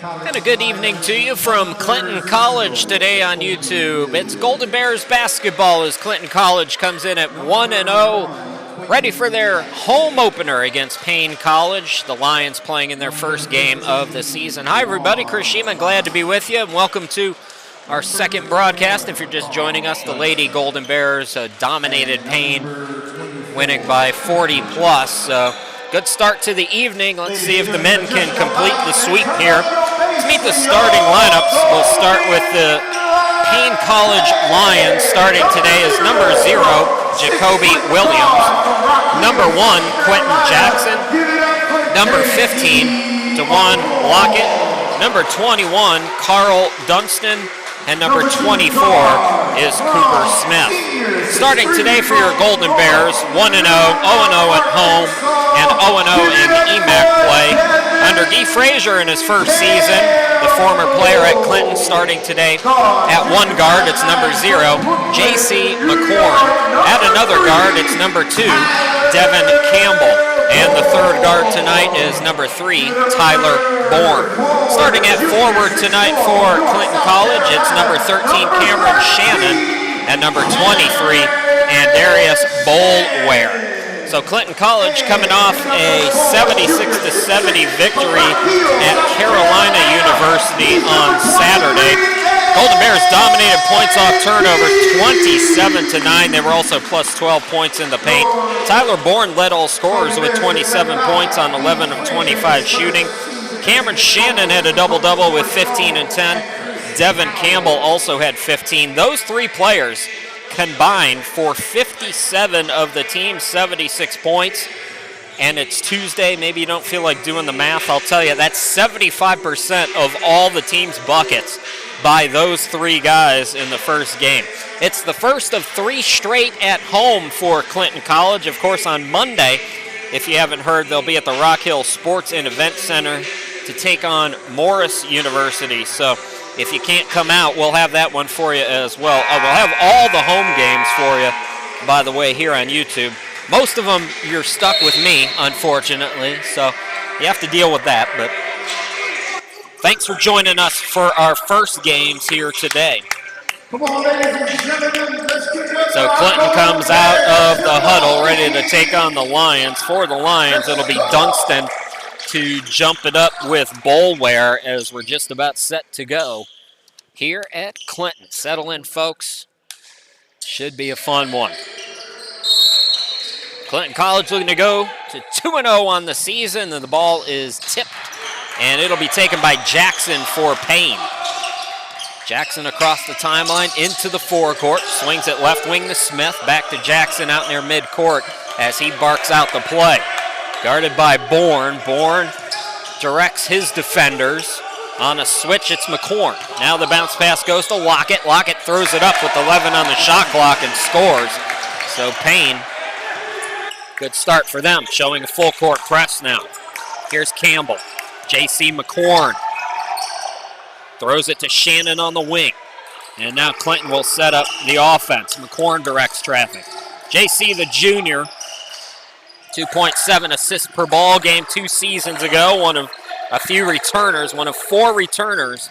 And a good evening to you from Clinton College today on YouTube. It's Golden Bears basketball as Clinton College comes in at 1-0, ready for their home opener against Paine College. The Lions playing in their first game of the season. Hi everybody, Chris Sheeman, glad to be with you, and welcome to our second broadcast. If you're just joining us, the Lady Golden Bears dominated Paine, winning by 40 plus. Good start to the evening. Let's see if the men can complete the sweep here. Let's meet the starting lineups. We'll start with the Paine College Lions. Starting today is number 0, Jacoby Williams. Number 1, Quentin Jackson. Number 15, DeJuan Lockett. Number 21, Carl Dunstan. And number 24 is Cooper Smith. Starting today for your Golden Bears, 1-0, 0-0 at home, and 0-0 in EMAC play. Under Guy Frazier in his first season, the former player at Clinton starting today. At one guard, it's number 0, J.C. McCorn. At another guard, it's number 2, Devin Campbell. And the third guard tonight is number 3, Tyler Bourne. Starting at forward tonight for Clinton College, it's number 13, Cameron Shannon, and number 23, Andarius Boulware. So Clinton College coming off a 76-70 victory at Carolina University on Saturday. Golden Bears dominated points off turnover, 27-9. They were also plus 12 points in the paint. Tyler Bourne led all scorers with 27 points on 11 of 25 shooting. Cameron Shannon had a double-double with 15 and 10. Devin Campbell also had 15. Those three players combined for 57 of the team's 76 points. And it's Tuesday. Maybe you don't feel like doing the math. I'll tell you, that's 75% of all the team's buckets by those three guys in the first game. It's the first of 3 straight at home for Clinton College. Of course, on Monday, if you haven't heard, they'll be at the Rock Hill Sports and Event Center to take on Morris University. So if you can't come out, we'll have that one for you as well. We'll have all the home games for you, by the way, here on YouTube. Most of them, you're stuck with me, unfortunately, so you have to deal with that. But thanks for joining us for our first games here today. Come on, ladies and gentlemen, let's get ready. So Clinton comes out of the huddle ready to take on the Lions. For the Lions, it'll be Dunstan to jump it up with Boulware as we're just about set to go here at Clinton. Settle in, folks. Should be a fun one. Clinton College looking to go to 2-0 on the season, and the ball is tipped, and it'll be taken by Jackson for Paine. Jackson across the timeline into the forecourt, swings it left wing to Smith, back to Jackson out near midcourt as he barks out the play. Guarded by Bourne. Bourne directs his defenders. On a switch, it's McCorn. Now the bounce pass goes to Lockett. Lockett throws it up with 11 on the shot clock and scores. So Paine, good start for them, showing a full court press now. Here's Campbell. J.C. McCorn throws it to Shannon on the wing. And now Clinton will set up the offense. McCorn directs traffic. J.C. the junior, 2.7 assists per ball game 2 seasons ago. One of a few returners, one of 4 returners.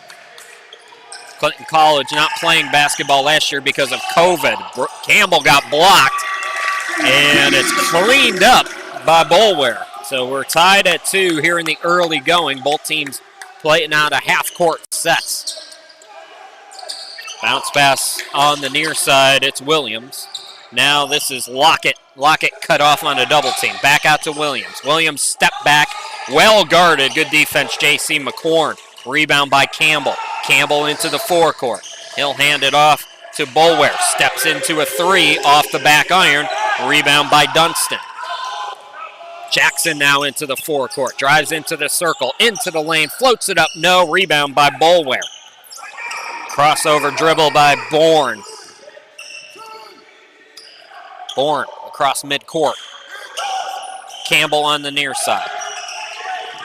Clinton College not playing basketball last year because of COVID. Campbell got blocked. And it's cleaned up by Boulware. So we're tied at 2 here in the early going. Both teams playing out a half-court sets. Bounce pass on the near side. It's Williams. Now this is Lockett. Lockett cut off on a double team. Back out to Williams. Williams step back. Well guarded. Good defense, J.C. McCorn. Rebound by Campbell. Campbell into the forecourt. He'll hand it off to Boulware. Steps into a 3 off the back iron. Rebound by Dunstan. Jackson now into the forecourt. Drives into the circle. Into the lane. Floats it up. No. Rebound by Boulware. Crossover dribble by Bourne. Bourne across midcourt. Campbell on the near side.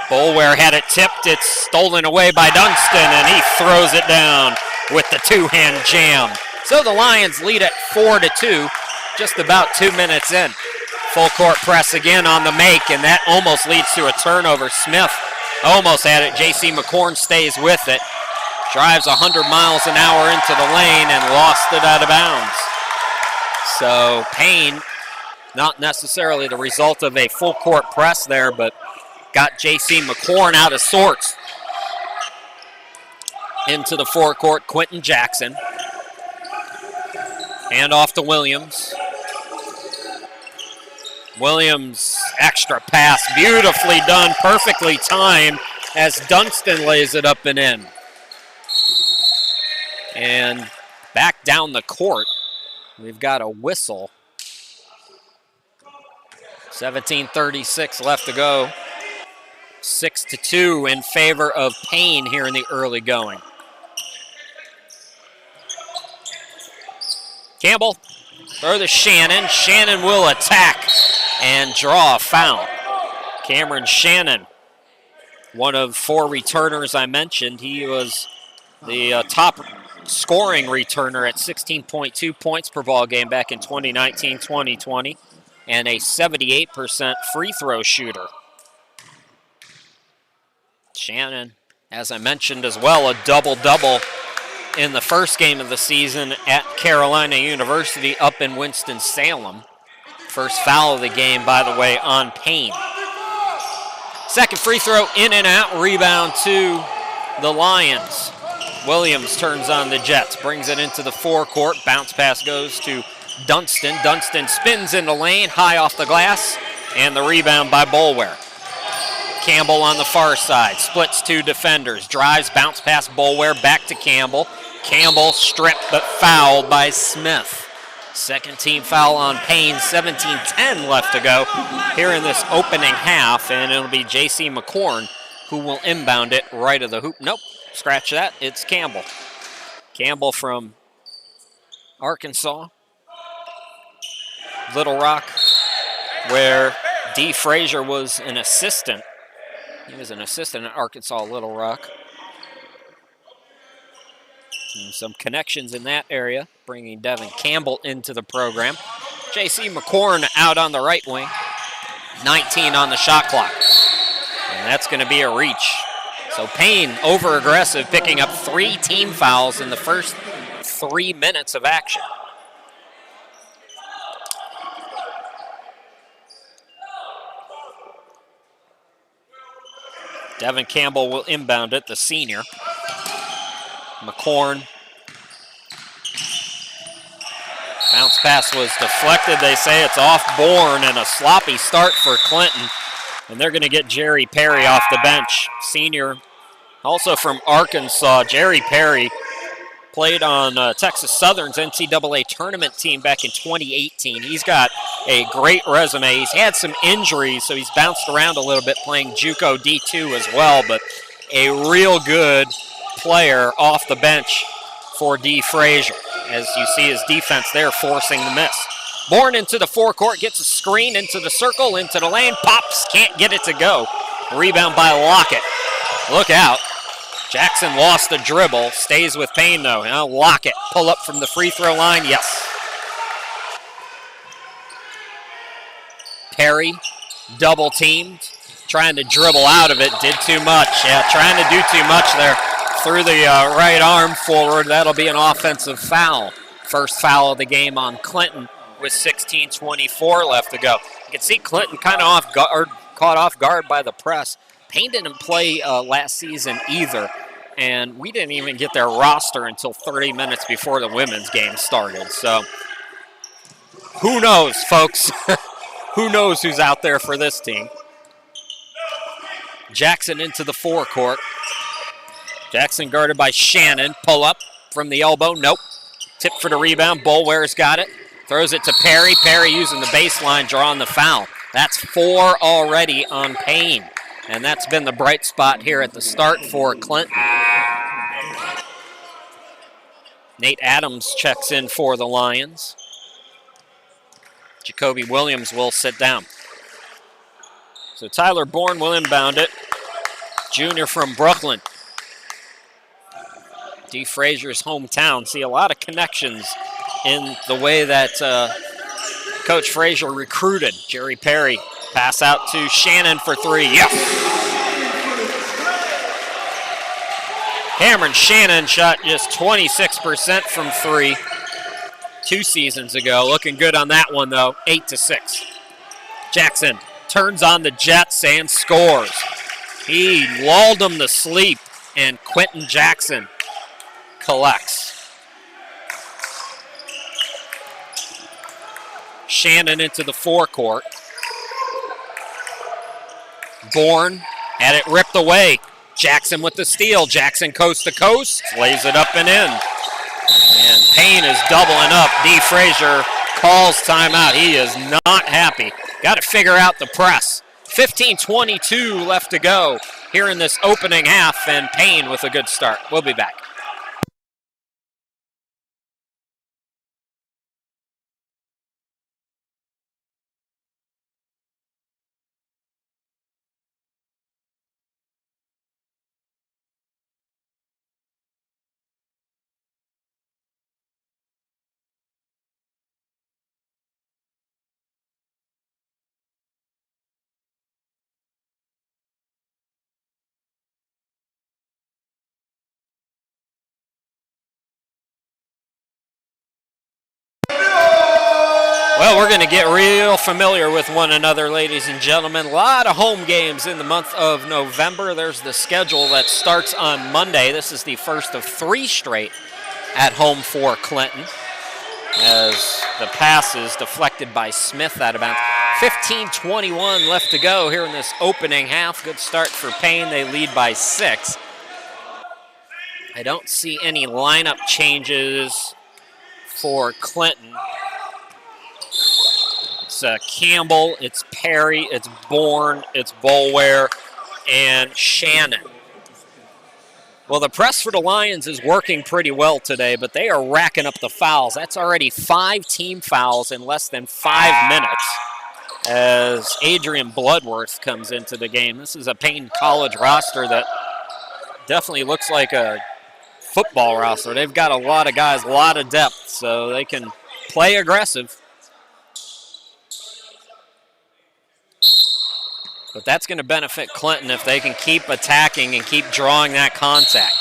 Boulware had it tipped. It's stolen away by Dunstan, and he throws it down with the 2-hand jam. So the Lions lead at 4-2, just about 2 minutes in. Full court press again on the make, and that almost leads to a turnover. Smith Almost had it. J.C. McCorn stays with it. Drives 100 miles an hour into the lane and lost it out of bounds. So Paine, not necessarily the result of a full court press there, but got J.C. McCorn out of sorts. Into the forecourt, Quentin Jackson. Hand off to Williams. Williams, extra pass, beautifully done, perfectly timed as Dunston lays it up and in. And back down the court, we've got a whistle. 17:36 left to go. 6-2 in favor of Paine here in the early going. Campbell, throw to Shannon. Shannon will attack and draw a foul. Cameron Shannon, one of 4 returners I mentioned. He was the top scoring returner at 16.2 points per ball game back in 2019-2020 and a 78% free throw shooter. Shannon, as I mentioned as well, a double-double in the first game of the season at Carolina University up in Winston-Salem. First foul of the game, by the way, on Paine. Second free throw in and out, rebound to the Lions. Williams turns on the Jets, brings it into the forecourt. Bounce pass goes to Dunston. Dunston spins in the lane, high off the glass, and the rebound by Boulware. Campbell on the far side, splits 2 defenders, drives, bounce pass Boulware, back to Campbell. Campbell stripped but fouled by Smith. Second team foul on Paine, 17:10 left to go here in this opening half, and it'll be J.C. McCorn who will inbound it right of the hoop. Nope, scratch that, it's Campbell. Campbell from Arkansas, Little Rock, where Dee Frazier was an assistant. He was an assistant at Arkansas Little Rock. And some connections in that area, bringing Devin Campbell into the program. J.C. McCorn out on the right wing. 19 on the shot clock. And that's going to be a reach. So Paine, over-aggressive, picking up 3 team fouls in the first 3 minutes of action. Devin Campbell will inbound it, the senior. McCorn. Bounce pass was deflected. They say it's off Bourne, and a sloppy start for Clinton. And they're going to get Jerry Perry off the bench. Senior, also from Arkansas. Jerry Perry played on Texas Southern's NCAA tournament team back in 2018. He's got a great resume. He's had some injuries, so he's bounced around a little bit, playing JUCO D2 as well, but a real good player off the bench for Dee Frazier. As you see his defense there forcing the miss. Bourne into the forecourt, gets a screen into the circle, into the lane, pops, can't get it to go. Rebound by Lockett. Look out. Jackson lost the dribble, stays with Paine though. Now Lockett, pull up from the free throw line, yes. Perry, double teamed, trying to dribble out of it, did too much. Yeah, trying to do too much there. Threw the right arm forward, that'll be an offensive foul. First foul of the game on Clinton with 16:24 left to go. You can see Clinton kind of caught off guard by the press. Paine didn't play last season either, and we didn't even get their roster until 30 minutes before the women's game started. So who knows, folks? Who knows who's out there for this team? Jackson into the forecourt. Jackson guarded by Shannon. Pull up from the elbow. Nope. Tip for the rebound. Boulware's got it. Throws it to Perry. Perry using the baseline, drawing the foul. That's 4 already on Paine. And that's been the bright spot here at the start for Clinton. Nate Adams checks in for the Lions. Jacoby Williams will sit down. So Tyler Bourne will inbound it. Junior from Brooklyn. Dee Frazier's hometown. See a lot of connections in the way that Coach Frazier recruited. Jerry Perry, pass out to Shannon for 3. Yes! Cameron Shannon shot just 26% from 3 2 seasons ago. Looking good on that one, though, 8-6. Jackson turns on the Jets and scores. He lulled them to sleep, and Quentin Jackson collects. Shannon into the forecourt. Bourne had it ripped away. Jackson with the steal. Jackson coast to coast, lays it up and in. And Paine is doubling up. D. Frazier calls timeout. He is not happy. Got to figure out the press. 15:22 left to go here in this opening half, and Paine with a good start. We'll be back. Well, we're going to get real familiar with one another, ladies and gentlemen. A lot of home games in the month of November. There's the schedule that starts on Monday. This is the first of 3 straight at home for Clinton, as the pass is deflected by Smith out of bounds. 15:21 left to go here in this opening half. Good start for Paine. They lead by 6. I don't see any lineup changes for Clinton. It's Campbell, it's Perry, it's Bourne, it's Boulware, and Shannon. Well, the press for the Lions is working pretty well today, but they are racking up the fouls. That's already 5 team fouls in less than 5 minutes as Adrian Bloodworth comes into the game. This is a Paine College roster that definitely looks like a football roster. They've got a lot of guys, a lot of depth, so they can play aggressive. But that's going to benefit Clinton if they can keep attacking and keep drawing that contact.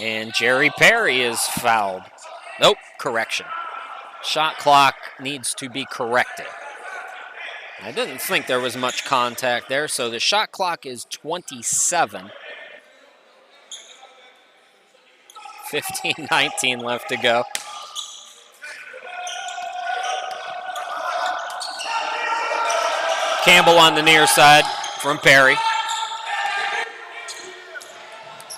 And Jerry Perry is fouled. Nope, correction. Shot clock needs to be corrected. I didn't think there was much contact there, so the shot clock is 27. 15:19 left to go. Campbell on the near side from Perry.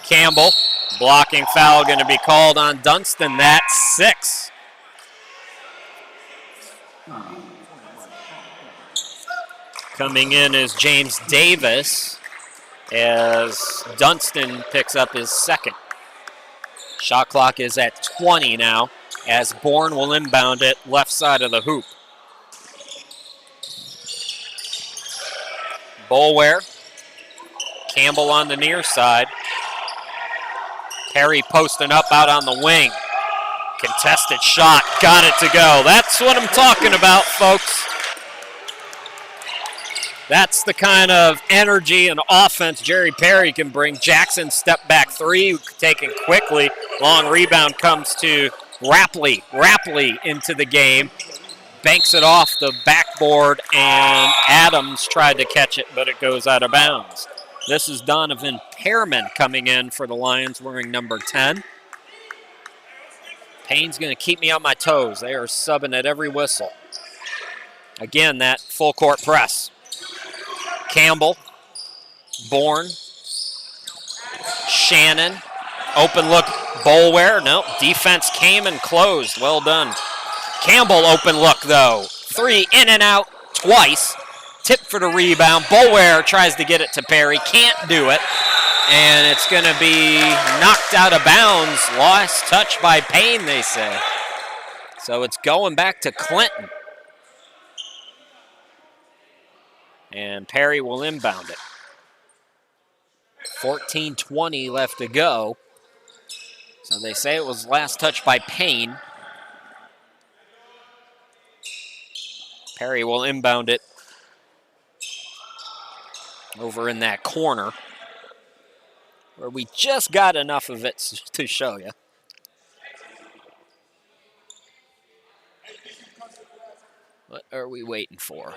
Campbell, blocking foul going to be called on Dunston. That's 6. Coming in is James Davis as Dunston picks up his 2nd. Shot clock is at 20 now as Bourne will inbound it left side of the hoop. Boulware, Campbell on the near side. Perry posting up out on the wing. Contested shot, got it to go. That's what I'm talking about, folks. That's the kind of energy and offense Jerry Perry can bring. Jackson step back 3, taken quickly. Long rebound comes to Rapley. Rapley into the game. Banks it off the backboard, and Adams tried to catch it, but it goes out of bounds. This is Donovan Pearman coming in for the Lions wearing number 10. Payne's going to keep me on my toes. They are subbing at every whistle. Again, that full court press. Campbell, Bourne, Shannon, open look, Boulware. Nope, defense came and closed. Well done. Campbell open look, though. 3 in and out twice. Tip for the rebound. Boulware tries to get it to Perry. Can't do it. And it's going to be knocked out of bounds. Lost touch by Paine, they say. So it's going back to Clinton. And Perry will inbound it. 14:20 left to go. So they say it was last touch by Paine. Perry will inbound it over in that corner. where we just got enough of it to show you. What are we waiting for?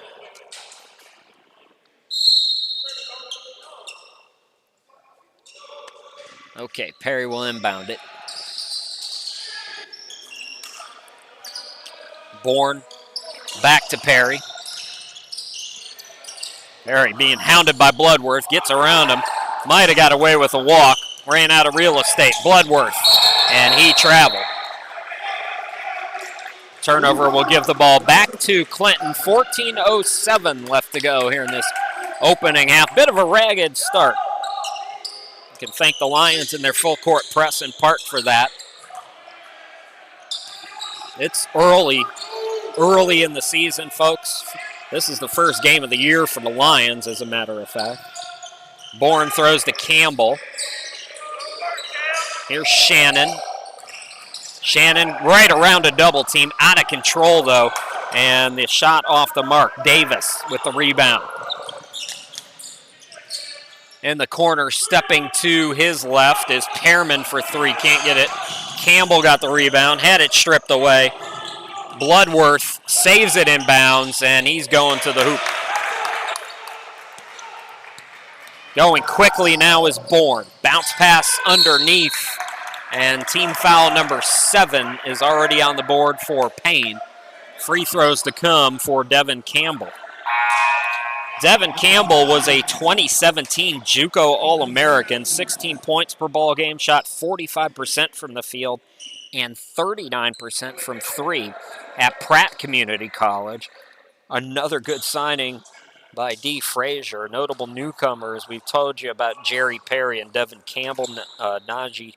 Okay, Perry will inbound it. Bourne back to Perry. Perry being hounded by Bloodworth, gets around him. Might have got away with a walk. Ran out of real estate. Bloodworth, and he traveled. Turnover will give the ball back to Clinton. 14:07 left to go here in this opening half. Bit of a ragged start. You can thank the Lions and their full court press in part for that. It's early in the season, folks. This is the first game of the year for the Lions, as a matter of fact. Bourne throws to Campbell. Here's Shannon. Shannon right around a double team, out of control though, and the shot off the mark. Davis with the rebound. In the corner, stepping to his left is Pearman for three, can't get it. Campbell got the rebound, had it stripped away. Bloodworth saves it inbounds, and he's going to the hoop. Going quickly now is Bourne. Bounce pass underneath, and team foul number 7 is already on the board for Paine. Free throws to come for Devin Campbell. Devin Campbell was a 2017 JUCO All-American, 16 points per ball game, shot 45% from the field and 39% from three at Pratt Community College. Another good signing by D. Frazier. Notable newcomers, we've told you about Jerry Perry and Devin Campbell. Najee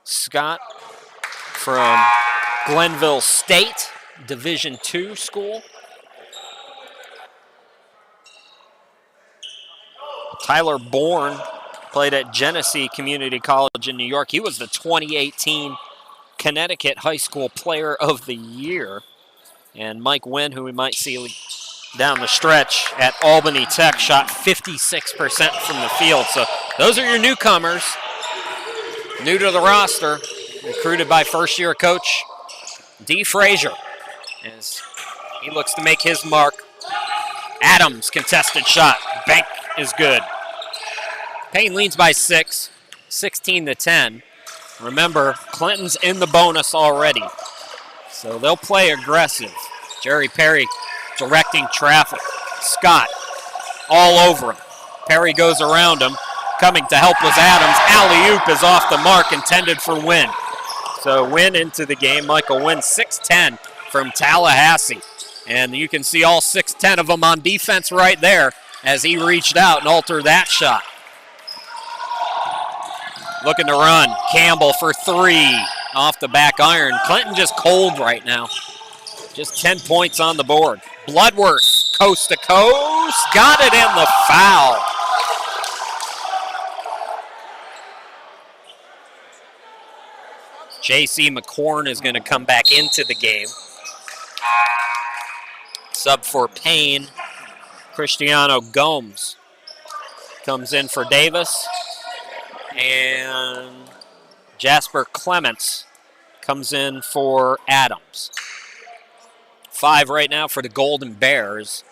Scott from Glenville State, Division II school. Tyler Bourne played at Genesee Community College in New York. He was the 2018 Connecticut High School Player of the Year. And Mike Wynn, who we might see down the stretch at Albany Tech, shot 56% from the field. So those are your newcomers, new to the roster, recruited by first-year coach D. Frazier, as he looks to make his mark. Adams, contested shot. Bank is good. Paine leads by 6, 16-10. Remember, Clinton's in the bonus already, so they'll play aggressive. Jerry Perry directing traffic. Scott all over him. Perry goes around him. Coming to help was Adams. Alley-oop is off the mark, intended for Wynn. So Wynn into the game. Michael Wynn, 6'10", from Tallahassee. And you can see all 6'10" of them on defense right there as he reached out and altered that shot. Looking to run. Campbell for three off the back iron. Clinton just cold right now. Just 10 points on the board. Bloodworth, coast to coast. Got it in the foul. J.C. McCorn is going to come back into the game. Sub for Paine. Cristiano Gomes comes in for Davis. And Jasper Clements comes in for Adams. 5 right now for the Golden Bears.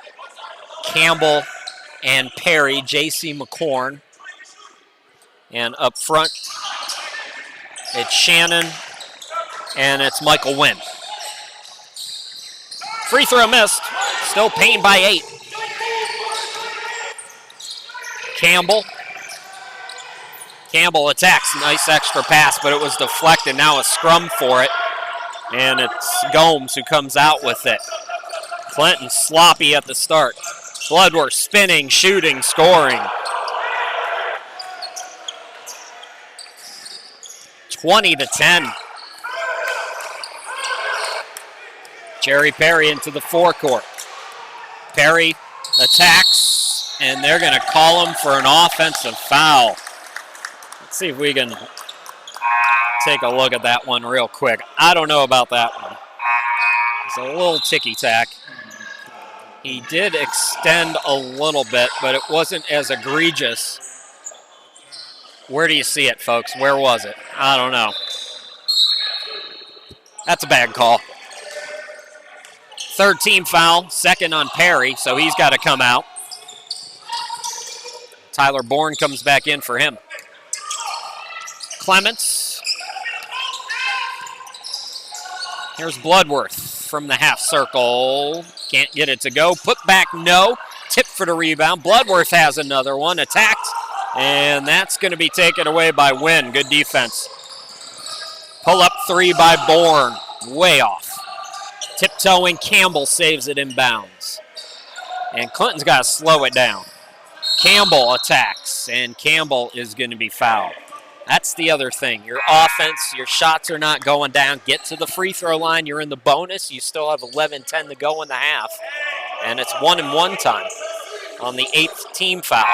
Campbell and Perry, J.C. McCorn. And up front, it's Shannon and it's Michael Wynn. Free throw missed. Still Paine by 8. Campbell attacks. Nice extra pass, but it was deflected. Now a scrum for it. And it's Gomes who comes out with it. Clinton sloppy at the start. Bloodworth spinning, shooting, scoring. 20-10. Jerry Perry into the forecourt. Perry attacks, and they're going to call him for an offensive foul. Let's see if we can take a look at that one real quick. I don't know about that one. It's a little ticky-tack. He did extend a little bit, but it wasn't as egregious Where do you see it, folks? Where was it? I don't know. That's a bad call. Third team foul, second on Perry, so he's got to come out. Tyler Bourne comes back in for him. Clements. Here's Bloodworth from the half circle. Can't get it to go. Put back, no. Tip for the rebound. Bloodworth has another one. Attacked. And that's going to be taken away by Wynn. Good defense. Pull up three by Bourne. Way off. Tiptoeing, Campbell saves it inbounds. And Clinton's got to slow it down. Campbell attacks, and Campbell is going to be fouled. That's the other thing. Your offense, your shots are not going down. Get to the free throw line. You're in the bonus. You still have 11-10 to go in the half. And it's 1-and-1 time on the 8th team foul.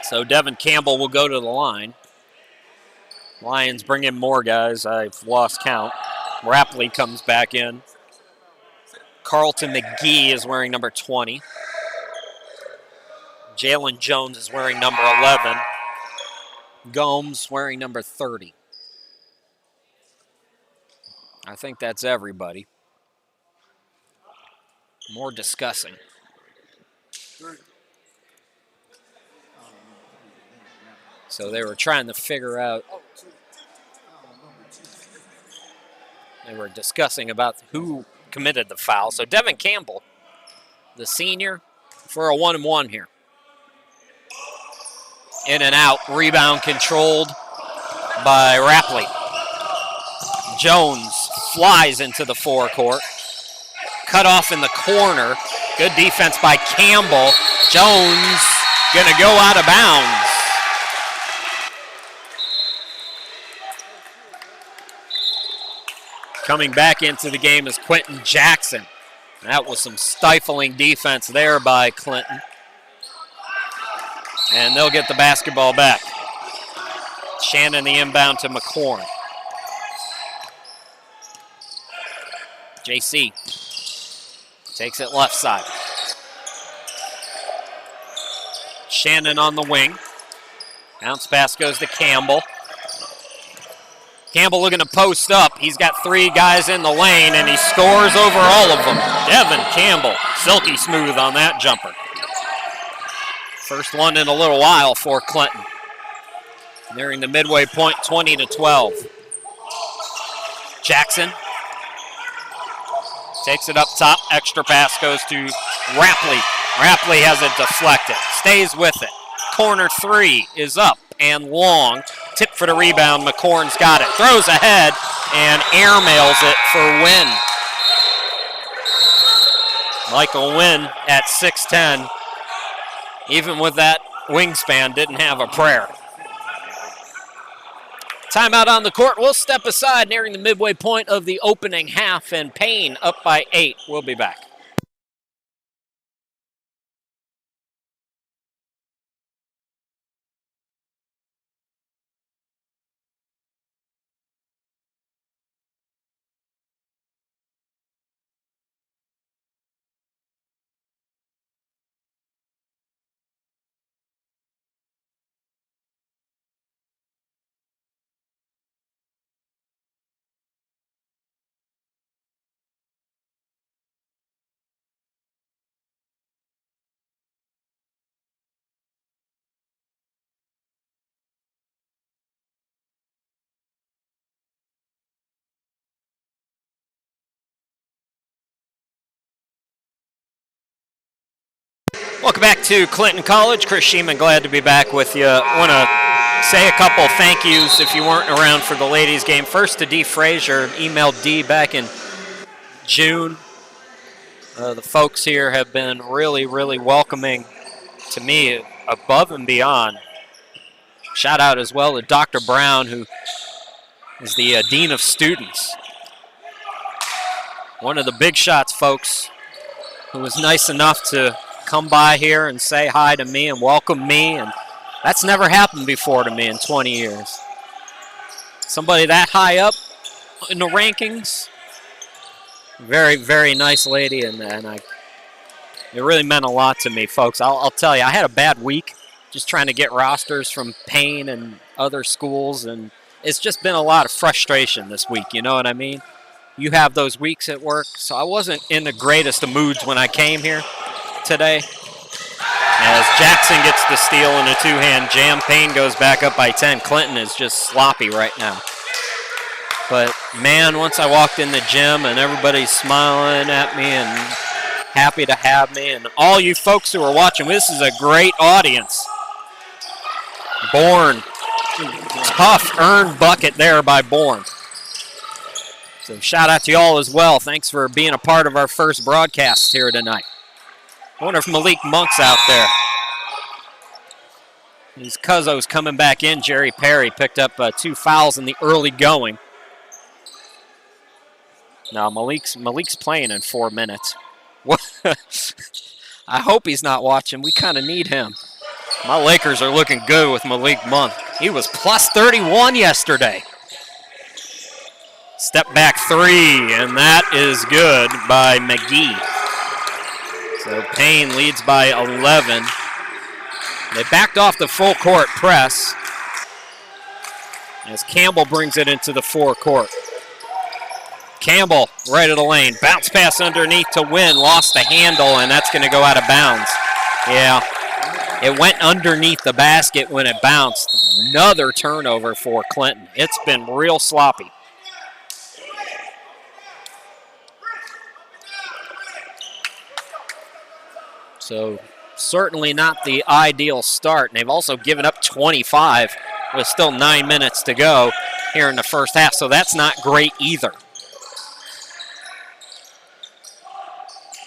So Devin Campbell will go to the line. Lions bring in more guys. I've lost count. Rapley comes back in. Carlton McGee is wearing number 20. Jalen Jones is wearing number 11. Gomes wearing number 30. I think that's everybody. More discussing. So they were trying to figure out. They were discussing about who committed the foul. So Devin Campbell, the senior, for a 1-and-1 here. In and out, rebound controlled by Rapley. Jones flies into the forecourt. Cut off in the corner. Good defense by Campbell. Jones gonna go out of bounds. Coming back into the game is Quentin Jackson. That was some stifling defense there by Clinton. And they'll get the basketball back. Shannon the inbound to McCorn. JC takes it left side. Shannon on the wing. Bounce pass goes to Campbell. Campbell looking to post up. He's got three guys in the lane, and he scores over all of them. Devin Campbell, silky smooth on that jumper. First one in a little while for Clinton. Nearing the midway point, 20-12. Jackson takes it up top. Extra pass goes to Rapley. Rapley has it deflected. Stays with it. Corner three is up and long. Tip for the rebound. McCorn's got it. Throws ahead and airmails it for Wynn. Michael Wynn at 6'10", even with that wingspan, didn't have a prayer. Timeout on the court. We'll step aside nearing the midway point of the opening half, and Paine up by 8. We'll be back. Welcome back to Clinton College. Chris Sheeman, glad to be back with you. I want to say a couple thank yous if you weren't around for the ladies' game. First to Dee Frazier, emailed Dee back in June. The folks here have been really, really welcoming to me, above and beyond. Shout out as well to Dr. Brown, who is the Dean of Students. One of the big shots, folks, who was nice enough to come by here and say hi to me and welcome me, and that's never happened before to me in 20 years. Somebody that high up in the rankings, very, very nice lady, and I It really meant a lot to me, folks. I'll tell you, I had a bad week just trying to get rosters from Paine and other schools, and it's just been a lot of frustration this week, you know what I mean? You have those weeks at work, so I wasn't in the greatest of moods when I came here today. As Jackson gets the steal in a two-hand jam, Paine goes back up by 10. Clinton is just sloppy right now. But, man, once I walked in the gym and everybody's smiling at me and happy to have me, and all you folks who are watching, this is a great audience. Bourne, tough earned bucket there by Bourne. So shout out to y'all as well. Thanks for being a part of our first broadcast here tonight. I wonder if Malik Monk's out there. These Cuzzos coming back in. Jerry Perry picked up 2 fouls in the early going. Now Malik's playing in 4 minutes. I hope he's not watching. We kind of need him. My Lakers are looking good with Malik Monk. He was plus 31 yesterday. Step back 3, and that is good by McGee. So Paine leads by 11. They backed off the full court press as Campbell brings it into the forecourt. Campbell right of the lane. Bounce pass underneath to Wynn. Lost the handle, and that's going to go out of bounds. Yeah, it went underneath the basket when it bounced. Another turnover for Clinton. It's been real sloppy. So certainly not the ideal start. And they've also given up 25 with still 9 minutes to go here in the first half. So that's not great either.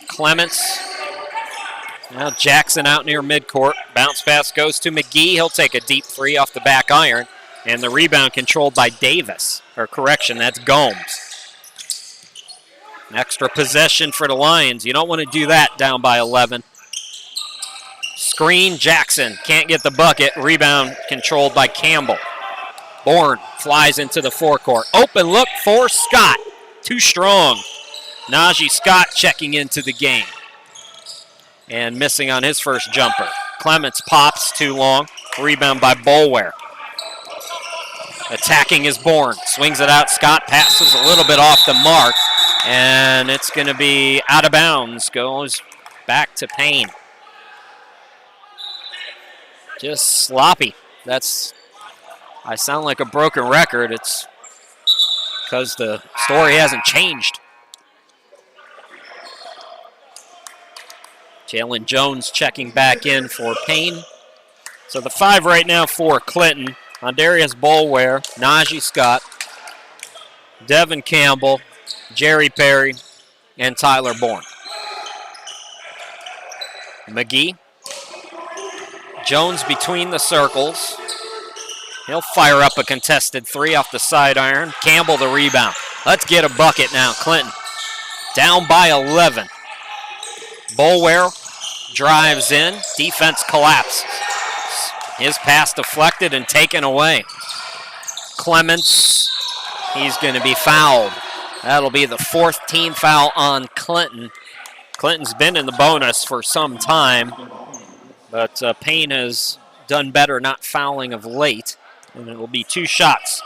Clements. Now Jackson out near midcourt. Bounce pass goes to McGee. He'll take a deep 3 off the back iron. And the rebound controlled by Davis. Or correction, that's Gomes. An extra possession for the Lions. You don't want to do that down by 11. Screen, Jackson can't get the bucket. Rebound controlled by Campbell. Bourne flies into the forecourt. Open look for Scott. Too strong. Najee Scott checking into the game. And missing on his first jumper. Clements pops too long. Rebound by Boulware. Attacking is Bourne. Swings it out. Scott passes a little bit off the mark. And it's going to be out of bounds. Goes back to Paine. Just sloppy. I sound like a broken record. It's because the story hasn't changed. Jalen Jones checking back in for Paine. So the 5 right now for Clinton. Ondarius Boulware, Najee Scott, Devin Campbell, Jerry Perry, and Tyler Bourne. McGee. Jones between the circles. He'll fire up a contested 3 off the side iron. Campbell the rebound. Let's get a bucket now, Clinton. Down by 11. Boulware drives in. Defense collapses. His pass deflected and taken away. Clements, he's going to be fouled. That'll be the 4th team foul on Clinton. Clinton's been in the bonus for some time, but Paine has done better not fouling of late, and it will be 2 shots.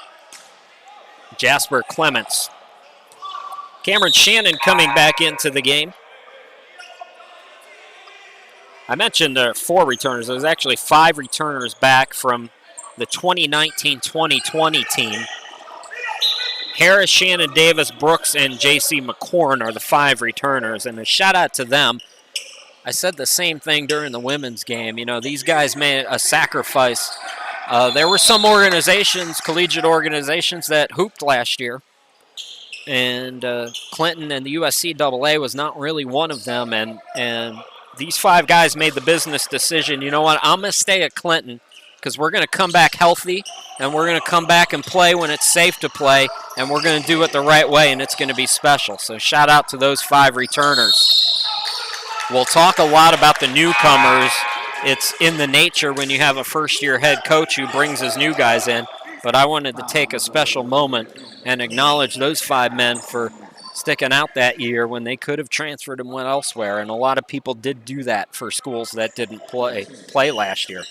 Jasper Clements. Cameron Shannon coming back into the game. I mentioned 4 returners. There's actually 5 returners back from the 2019-2020 team. Harris, Shannon, Davis, Brooks, and J.C. McCorn are the 5 returners, and a shout out to them. I said the same thing during the women's game. You know, these guys made a sacrifice. There were some organizations, collegiate organizations, that hooped last year, and Clinton and the USCAA was not really one of them, and these 5 guys made the business decision, you know what, I'm going to stay at Clinton because we're going to come back healthy, and we're going to come back and play when it's safe to play, and we're going to do it the right way, and it's going to be special. So shout out to those 5 returners. We'll talk a lot about the newcomers. It's in the nature when you have a first-year head coach who brings his new guys in, but I wanted to take a special moment and acknowledge those 5 men for sticking out that year when they could have transferred and went elsewhere, and a lot of people did do that for schools that didn't play last year.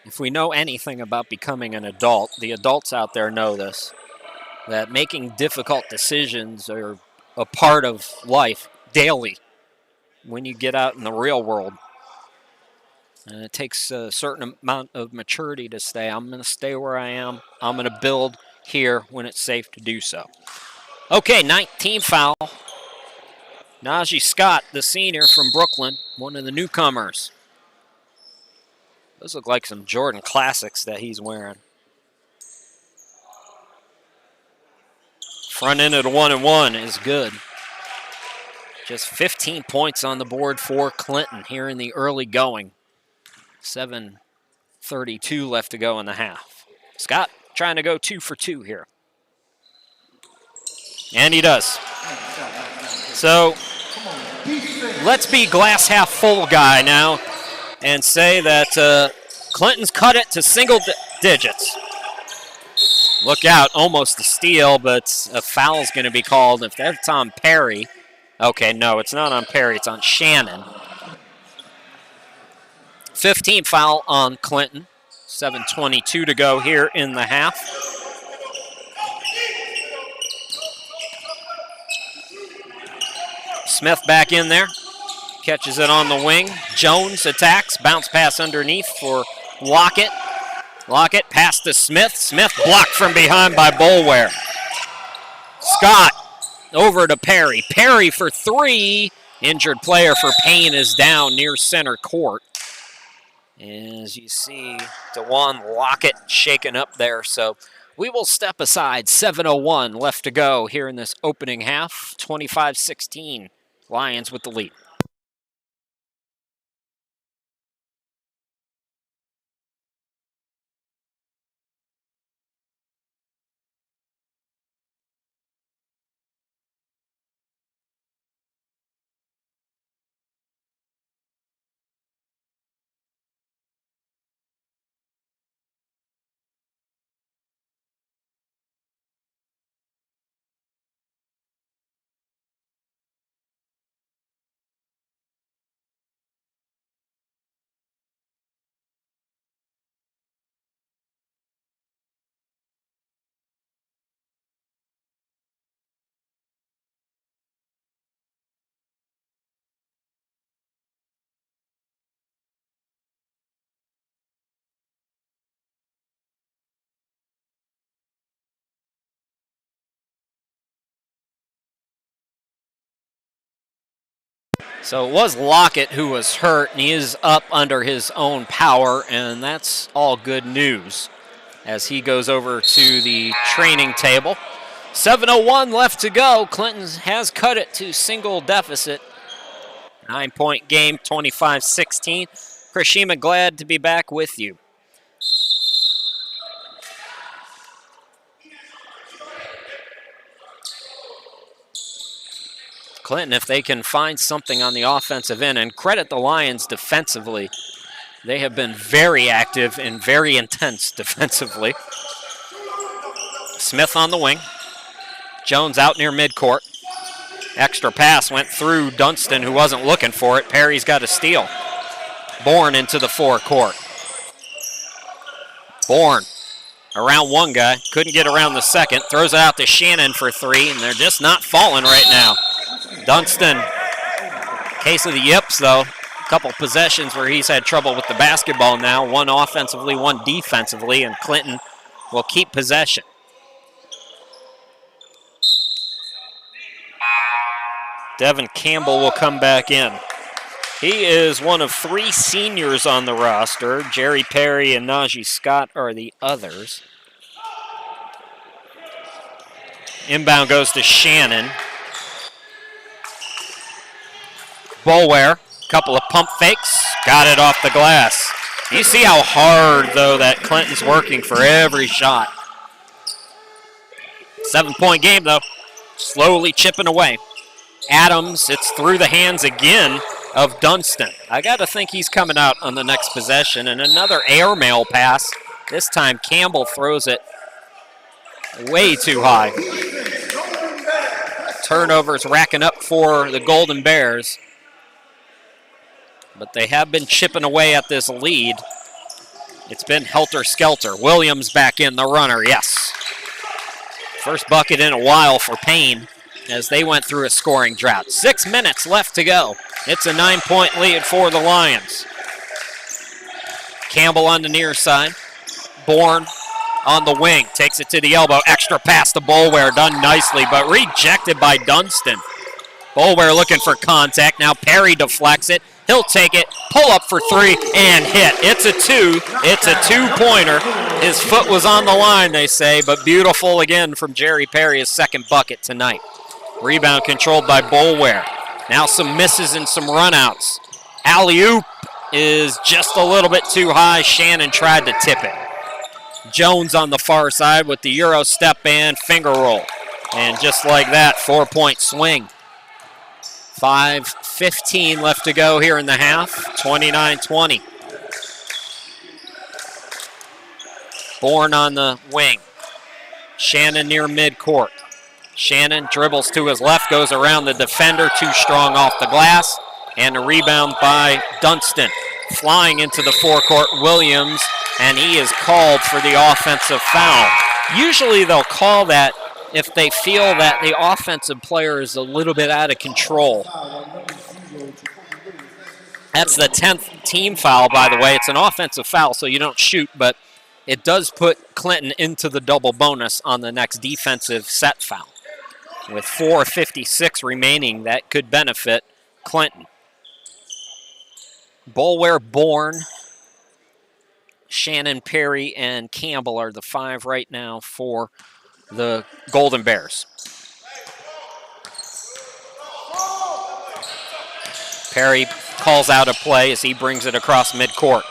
If we know anything about becoming an adult, the adults out there know this, that making difficult decisions are a part of life daily when you get out in the real world. And it takes a certain amount of maturity to say, I'm going to stay where I am. I'm going to build here when it's safe to do so. Okay, 19 foul. Najee Scott, the senior from Brooklyn, one of the newcomers. Those look like some Jordan classics that he's wearing. Front end of the 1-and-1 is good. Just 15 points on the board for Clinton here in the early going. 7:32 left to go in the half. Scott trying to go 2 for 2 here. And he does. So let's be glass half full guy now and say that Clinton's cut it to single digits. Look out, almost a steal, but a foul is going to be called. If that's on Perry. Okay, no, it's not on Perry, it's on Shannon. 15 foul on Clinton. 7:22 to go here in the half. Smith back in there. Catches it on the wing. Jones attacks. Bounce pass underneath for Lockett. Lockett pass to Smith. Smith blocked from behind by Boulware. Scott over to Perry. Perry for 3. Injured player for Paine is down near center court. As you see, DeJuan Lockett shaken up there. So we will step aside. 7:01 left to go here in this opening half. 25-16. Lions with the lead. So it was Lockett who was hurt, and he is up under his own power, and that's all good news as he goes over to the training table. 7:01 left to go. Clinton has cut it to single deficit. 9-point game, 25-16. Chris Shima, glad to be back with you. Clinton, if they can find something on the offensive end, and credit the Lions defensively, they have been very active and very intense defensively. Smith on the wing. Jones out near midcourt. Extra pass went through Dunston, who wasn't looking for it. Perry's got a steal. Bourne into the forecourt. Bourne around one guy, couldn't get around the second. Throws it out to Shannon for 3, and they're just not falling right now. Dunston, case of the yips though, a couple possessions where he's had trouble with the basketball now, one offensively, one defensively, and Clinton will keep possession. Devin Campbell will come back in. He is one of 3 seniors on the roster. Jerry Perry and Najee Scott are the others. Inbound goes to Shannon. Boulware, couple of pump fakes, got it off the glass. You see how hard, though, that Clinton's working for every shot. 7-point game, though, slowly chipping away. Adams, it's through the hands again of Dunston. I got to think he's coming out on the next possession, and another airmail pass This time Campbell throws it way too high. Turnovers racking up for the Golden Bears. But they have been chipping away at this lead. It's been helter-skelter. Williams back in, the runner, yes. First bucket in a while for Paine as they went through a scoring drought. 6 minutes left to go. It's a 9-point lead for the Lions. Campbell on the near side. Bourne on the wing, takes it to the elbow. Extra pass to Boulware, done nicely, but rejected by Dunstan. Boulware looking for contact. Now Perry deflects it. He'll take it, pull up for three, and hit. It's a two. It's a two-pointer. His foot was on the line, they say, but beautiful again from Jerry Perry, his second bucket tonight. Rebound controlled by Boulware. Now some misses and some runouts. Alley-oop is just a little bit too high. Shannon tried to tip it. Jones on the far side with the Euro step and finger roll. And just like that, 4-point swing. 5:15 left to go here in the half, 29-20. Bourne on the wing. Shannon near midcourt. Shannon dribbles to his left, goes around the defender, too strong off the glass, and a rebound by Dunstan. Flying into the forecourt, Williams, and he is called for the offensive foul. Usually they'll call that if they feel that the offensive player is a little bit out of control. That's the 10th team foul, by the way. It's an offensive foul, so you don't shoot, but it does put Clinton into the double bonus on the next defensive set foul. With 4:56 remaining, that could benefit Clinton. Boulware, Bourne, Shannon, Perry, and Campbell are the five right now for the Golden Bears. Perry calls out a play as he brings it across midcourt.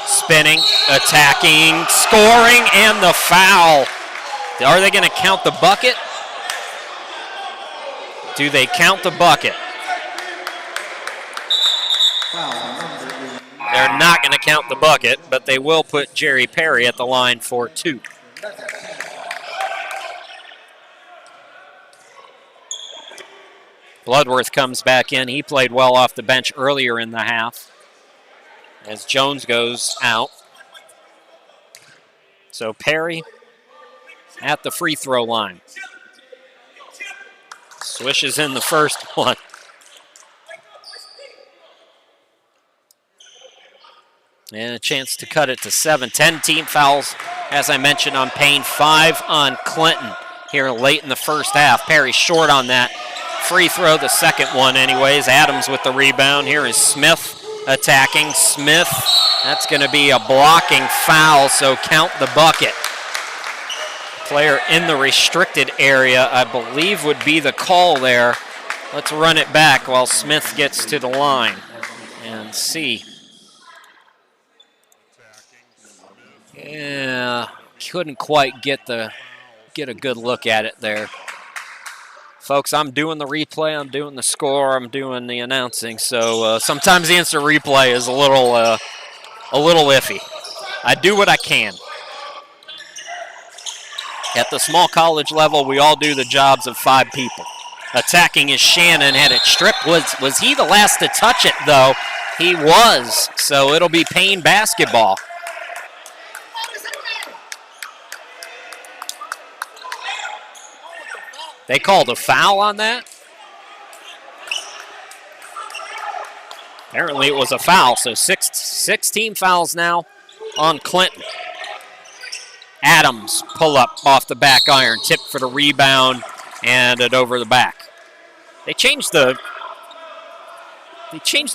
Spinning, attacking, scoring, and the foul. Are they going to count the bucket? Do they count the bucket? They're not going to count the bucket, but they will put Jerry Perry at the line for two. Bloodworth comes back in. He played well off the bench earlier in the half as Jones goes out. So Perry at the free throw line. Swishes in the first one. And a chance to cut it to 7. 10 team fouls, as I mentioned, on Paine. 5 on Clinton here late in the first half. Perry short on that free throw, the second one anyways. Adams with the rebound. Here is Smith attacking. Smith, that's going to be a blocking foul, so count the bucket. Player in the restricted area, I believe, would be the call there. Let's run it back while Smith gets to the line and see. Yeah, couldn't quite get a good look at it there. Folks, I'm doing the replay, I'm doing the score, I'm doing the announcing, so sometimes the instant replay is a little iffy. I do what I can. At the small college level, we all do the jobs of 5 people. Attacking is Shannon, had it stripped. Was he the last to touch it, though? He was, so it'll be Paine basketball. They called a foul on that? Apparently it was a foul, so 16 fouls now on Clinton. Adams pull up off the back iron, tip for the rebound, and it over the back. They changed the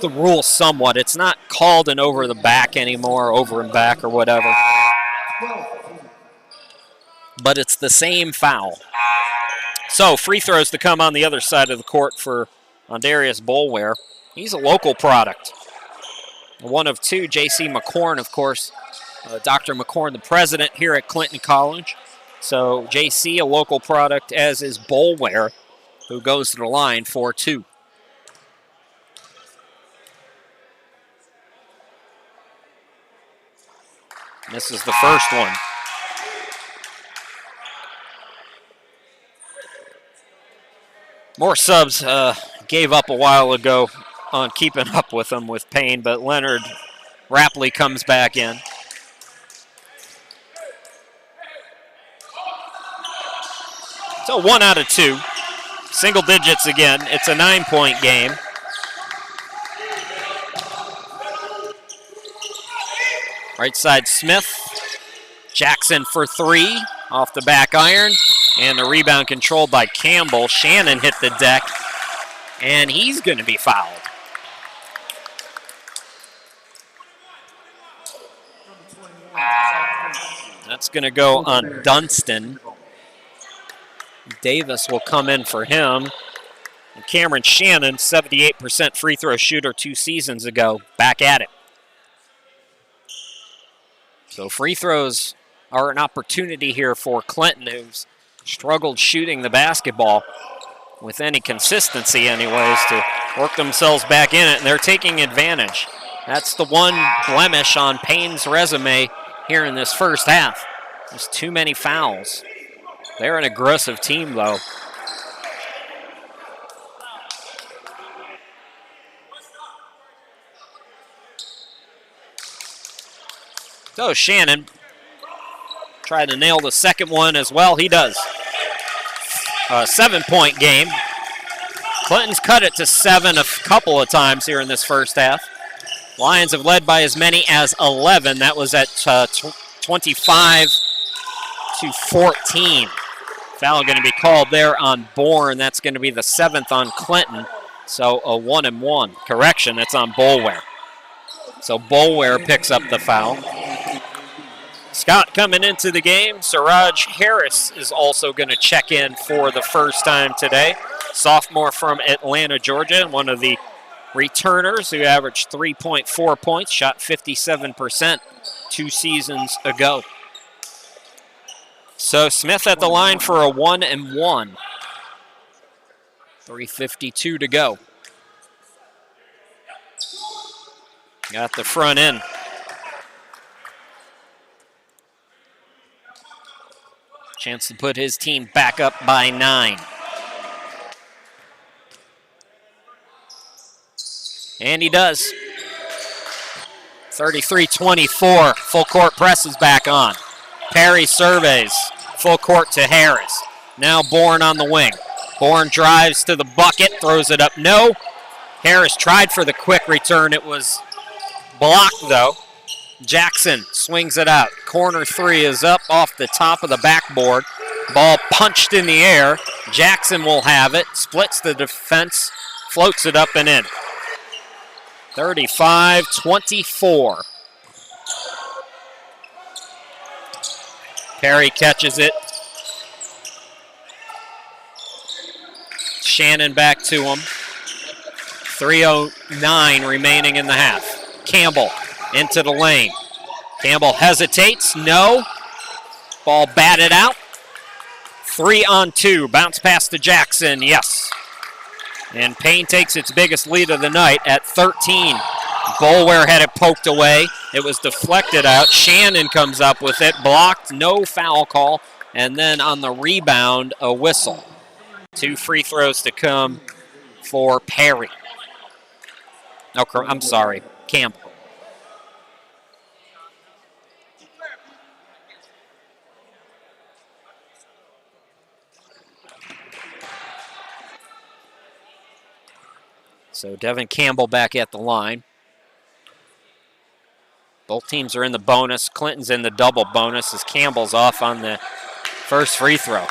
rule somewhat. It's not called an over the back anymore, over and back or whatever. But it's the same foul. So free throws to come on the other side of the court for Ondarius Boulware. He's a local product. One of 2, J.C. McCorn, of course. Dr. McCorn, the president here at Clinton College. So J.C., a local product, as is Boulware, who goes to the line for 2. Misses the first one. More subs gave up a while ago on keeping up with them with Paine, but Leonard Rapley comes back in. So 1 out of 2. Single digits again. It's a 9-point game. Right side Smith. Jackson for 3 off the back iron. And the rebound controlled by Campbell. Shannon hit the deck. And he's going to be fouled. That's going to go on Dunstan. Davis will come in for him. And Cameron Shannon, 78% free throw shooter 2 seasons ago, back at it. So free throws are an opportunity here for Clinton, who's struggled shooting the basketball with any consistency anyways, to work themselves back in it, and they're taking advantage. That's the one blemish on Payne's resume here in this first half. There's too many fouls. They're an aggressive team, though. So Shannon tried to nail the second one as well. He does. A 7-point game. Clinton's cut it to 7 a couple of times here in this first half. Lions have led by as many as 11. That was at 25-14. Foul going to be called there on Bourne. That's going to be the 7th on Clinton. So a 1-and-1. Correction, that's on Boulware. So Boulware picks up the foul. Scott coming into the game. Siraj Harris is also going to check in for the first time today. Sophomore from Atlanta, Georgia, one of the returners who averaged 3.4 points, shot 57% 2 seasons ago. So Smith at the line for a 1-and-1. 3:52 to go. Got the front end. Chance to put his team back up by 9. And he does. 33-24. Full court press is back on. Perry surveys. Full court to Harris. Now Bourne on the wing. Bourne drives to the bucket, throws it up. No. Harris tried for the quick return. It was blocked, though. Jackson swings it out. Corner 3 is up off the top of the backboard. Ball punched in the air. Jackson will have it. Splits the defense. Floats it up and in. 35-24. Perry catches it. Shannon back to him. 3:09 remaining in the half. Campbell into the lane. Campbell hesitates. No. Ball batted out. 3-on-2. Bounce pass to Jackson. Yes. And Paine takes its biggest lead of the night at 13. Boulware had it poked away. It was deflected out. Shannon comes up with it. Blocked. No foul call. And then on the rebound, a whistle. 2 free throws to come for Perry. No, I'm sorry. Campbell. So Devin Campbell back at the line. Both teams are in the bonus. Clinton's in the double bonus as Campbell's off on the first free throw.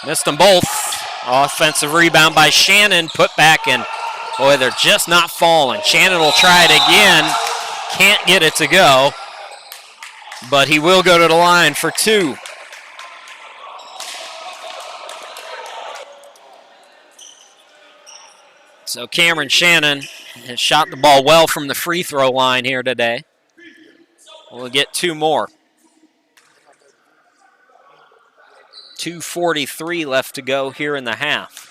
Missed them both. Offensive rebound by Shannon. Put back, and boy, they're just not falling. Shannon will try it again. Can't get it to go. But he will go to the line for 2. So Cameron Shannon has shot the ball well from the free throw line here today. We'll get 2 more. 2:43 left to go here in the half.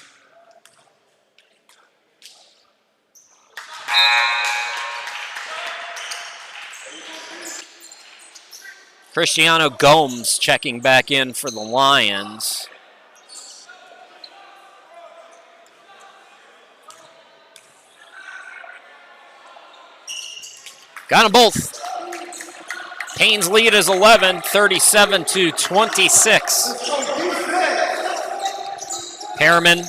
Cristiano Gomes checking back in for the Lions. Got them both. Paine's lead is 11, 37-26. Perriman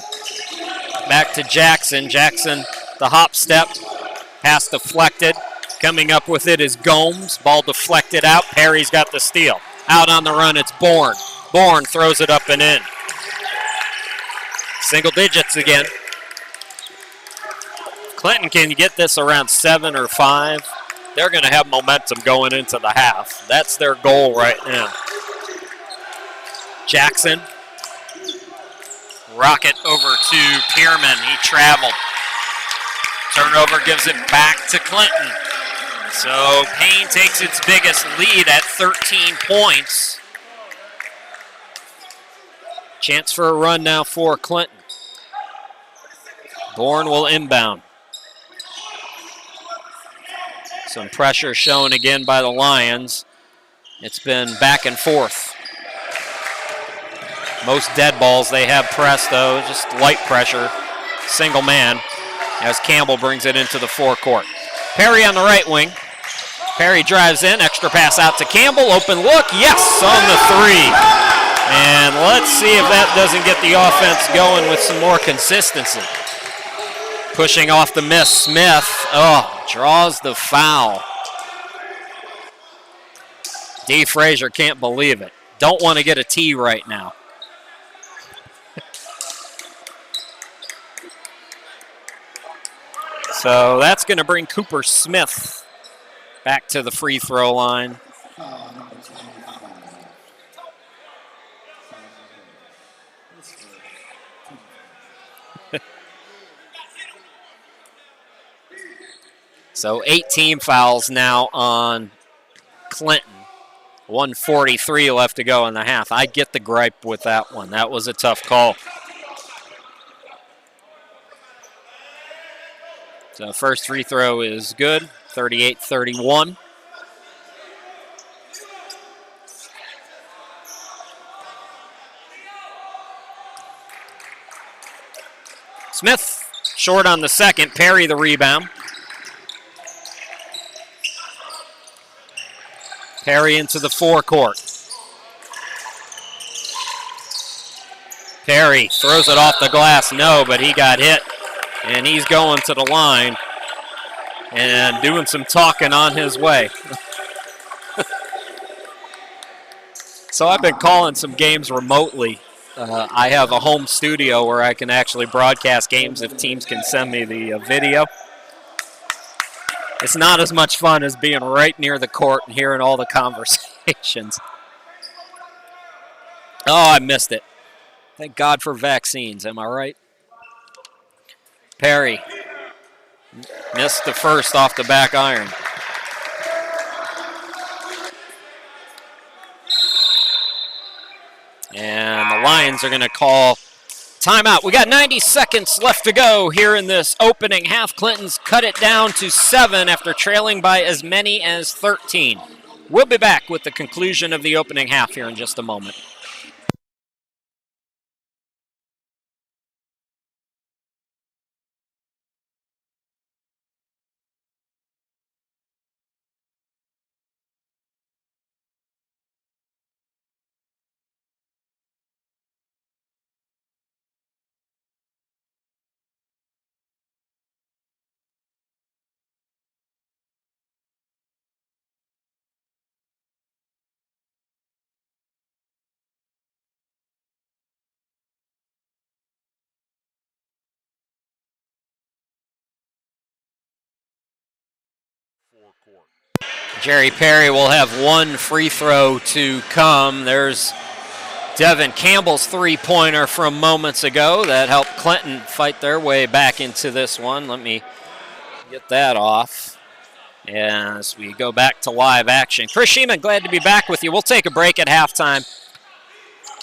back to Jackson. Jackson, the hop step, pass deflected. Coming up with it is Gomes. Ball deflected out. Perry's got the steal. Out on the run, it's Bourne. Bourne throws it up and in. Single digits again. Clinton can get this around 7 or 5. They're going to have momentum going into the half. That's their goal right now. Jackson. Rocket over to Perriman. He traveled. Turnover gives it back to Clinton. So Paine takes its biggest lead at 13 points. Chance for a run now for Clinton. Bourne will inbound. Some pressure shown again by the Lions. It's been back and forth. Most dead balls they have pressed, though, just light pressure, single man, as Campbell brings it into the forecourt. Perry on the right wing. Perry drives in, extra pass out to Campbell, open look, yes, on the three. And let's see if that doesn't get the offense going with some more consistency. Pushing off the miss, Smith, draws the foul. D. Frazier can't believe it. Don't want to get a T right now. So that's going to bring Cooper Smith back to the free throw line. So 18 fouls now on Clinton. 1:43 left to go in the half. I get the gripe with that one. That was a tough call. So first free throw is good, 38-31. Smith short on the second, Perry the rebound. Perry into the forecourt. Perry throws it off the glass, no, but he got hit. And he's going to the line and doing some talking on his way. So I've been calling some games remotely. I have a home studio where I can actually broadcast games if teams can send me the video. It's not as much fun as being right near the court and hearing all the conversations. Oh, I missed it. Thank God for vaccines, am I right? Perry missed the first off the back iron. And the Lions are going to call timeout. We got 90 seconds left to go here in this opening half. Clinton's cut it down to 7 after trailing by as many as 13. We'll be back with the conclusion of the opening half here in just a moment. Jerry Perry will have one free throw to come. There's Devin Campbell's three-pointer from moments ago that helped Clinton fight their way back into this one. Let me get that off as we go back to live action. Chris Sheeman, glad to be back with you. We'll take a break at halftime.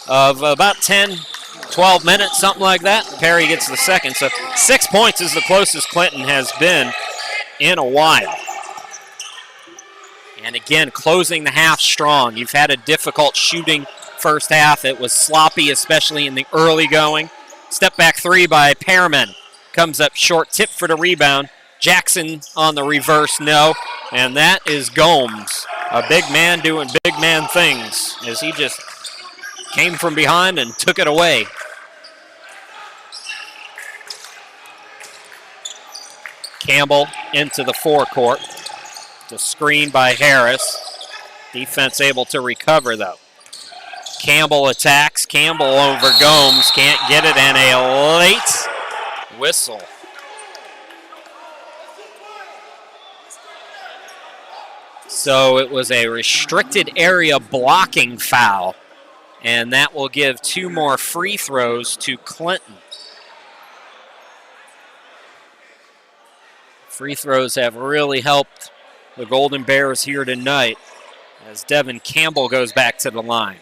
of about 10, 12 minutes, something like that. Perry gets the second. So 6 points is the closest Clinton has been in a while. And again, closing the half strong. You've had a difficult shooting first half. It was sloppy, especially in the early going. Step back three by Pearman. Comes up short, tip for the rebound. Jackson on the reverse, no. And that is Gomes, a big man doing big man things as he just came from behind and took it away. Campbell into the forecourt. The screen by Harris. Defense able to recover, though. Campbell attacks. Campbell over Gomes. Can't get it, and a late whistle. So it was a restricted area blocking foul, and that will give 2 more free throws to Clinton. Free throws have really helped the Golden Bears here tonight as Devin Campbell goes back to the line.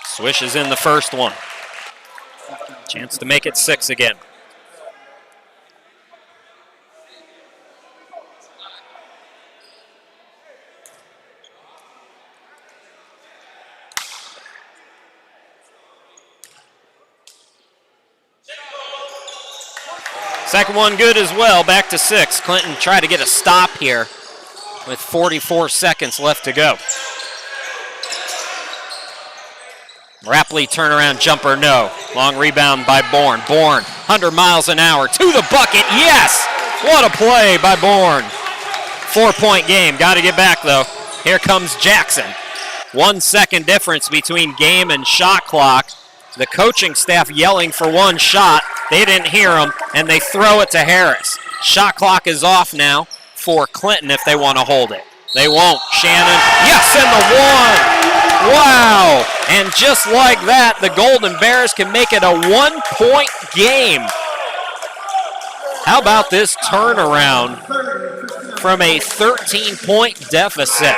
Swish is in the first one. Chance to make it 6 again. Second one good as well, back to 6. Clinton tried to get a stop here with 44 seconds left to go. Rapley turnaround jumper, no. Long rebound by Bourne. Bourne, 100 miles an hour to the bucket, yes! What a play by Bourne. 4-point game, got to get back though. Here comes Jackson. 1 second difference between game and shot clock. The coaching staff yelling for one shot. They didn't hear him, and they throw it to Harris. Shot clock is off now for Clinton if they want to hold it. They won't. Shannon, yes, and the one. Wow. And just like that, the Golden Bears can make it a 1-point game. How about this turnaround from a 13-point deficit?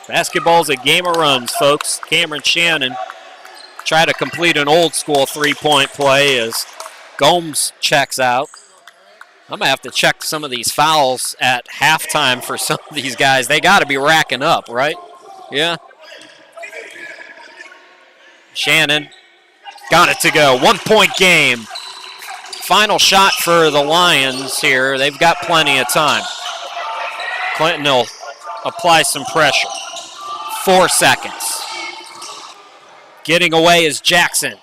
Basketball's a game of runs, folks. Cameron Shannon try to complete an old-school 3-point play as Gomes checks out. I'm going to have to check some of these fouls at halftime for some of these guys. They got to be racking up, right? Yeah. Shannon got it to go. 1-point game. Final shot for the Lions here. They've got plenty of time. Clinton will apply some pressure. 4 seconds. Getting away is Jackson.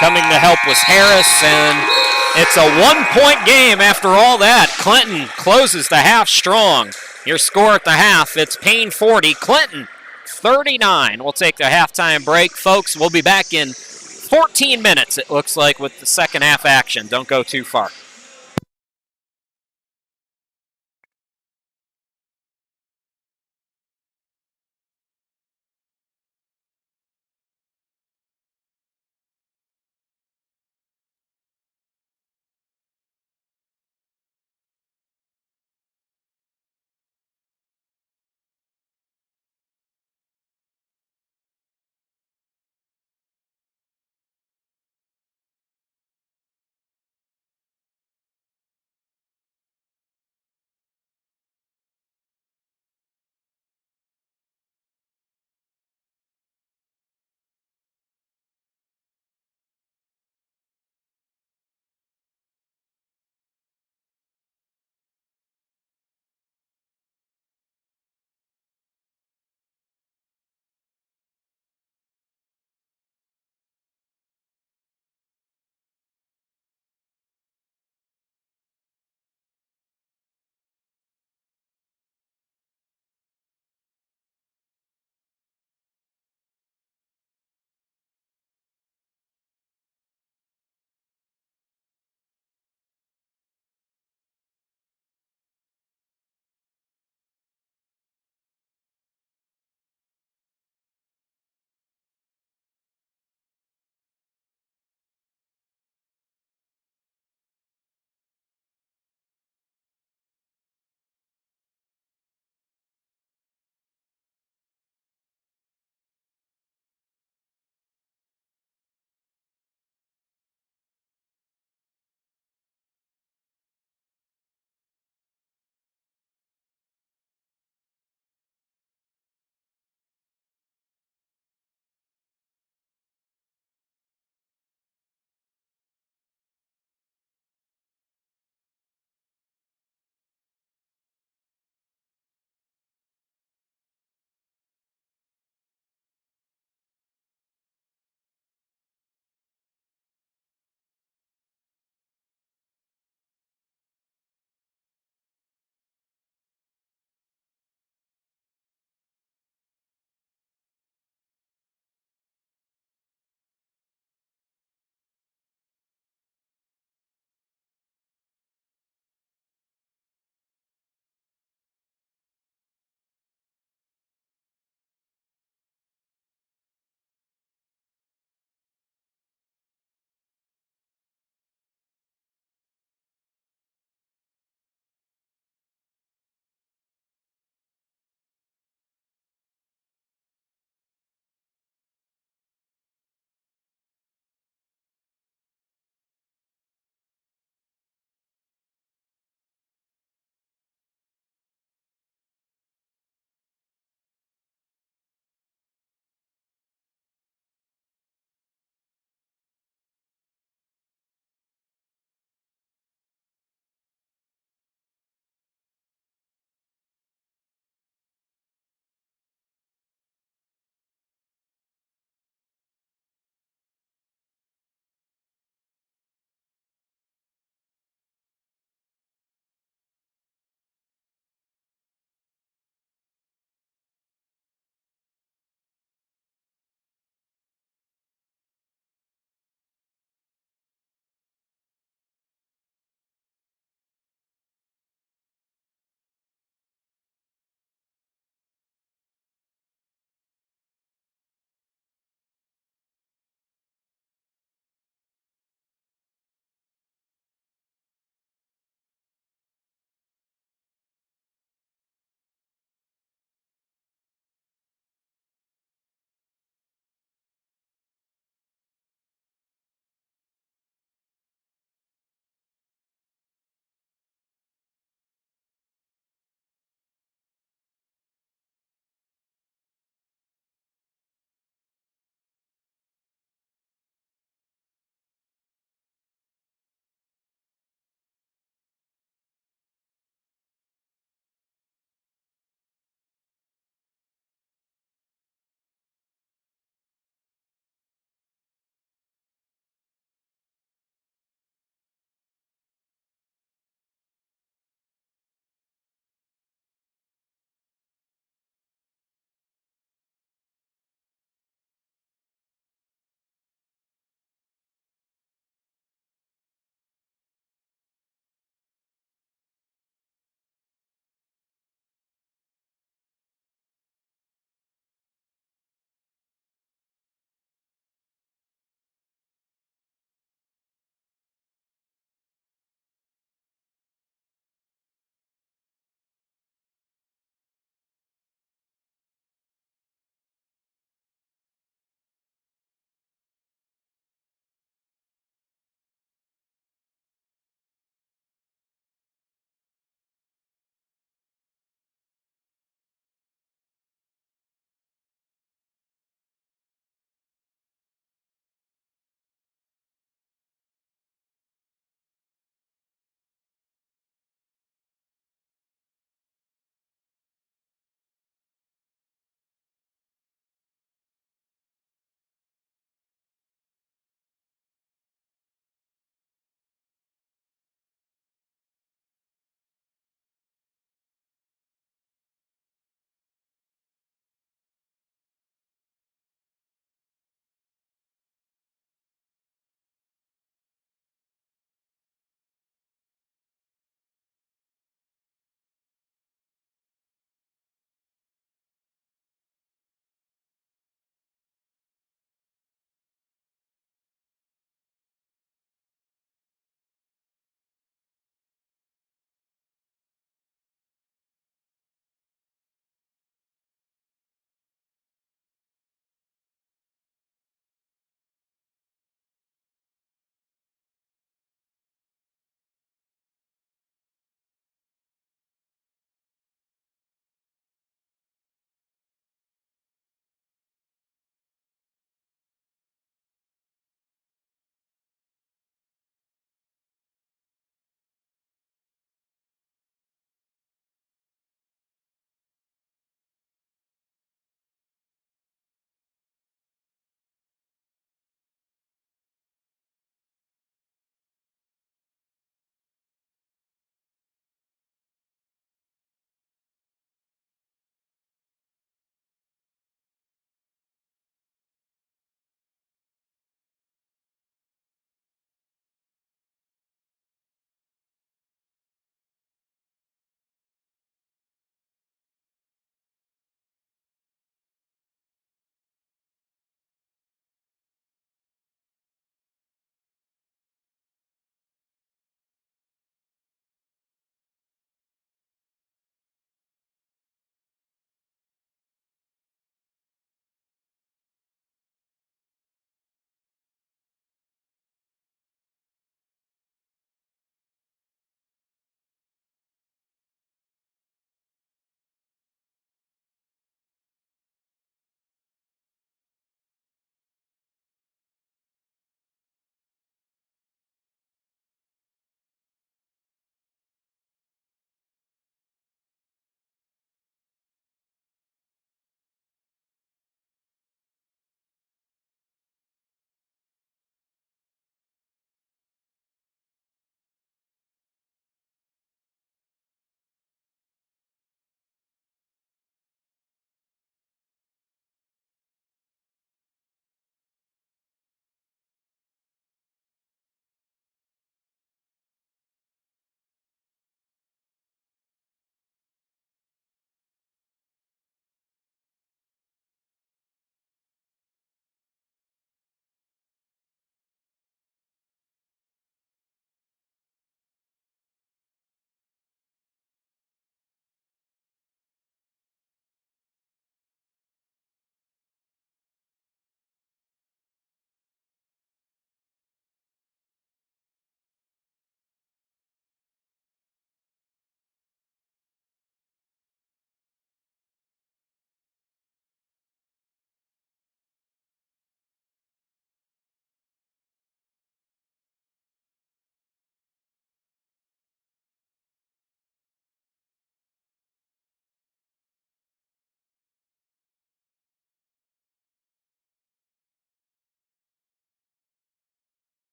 Coming to help was Harris, and it's a 1-point game after all that. Clinton closes the half strong. Your score at the half, it's Paine 40, Clinton 39. We'll take the halftime break. Folks, we'll be back in 14 minutes, it looks like, with the second half action. Don't go too far.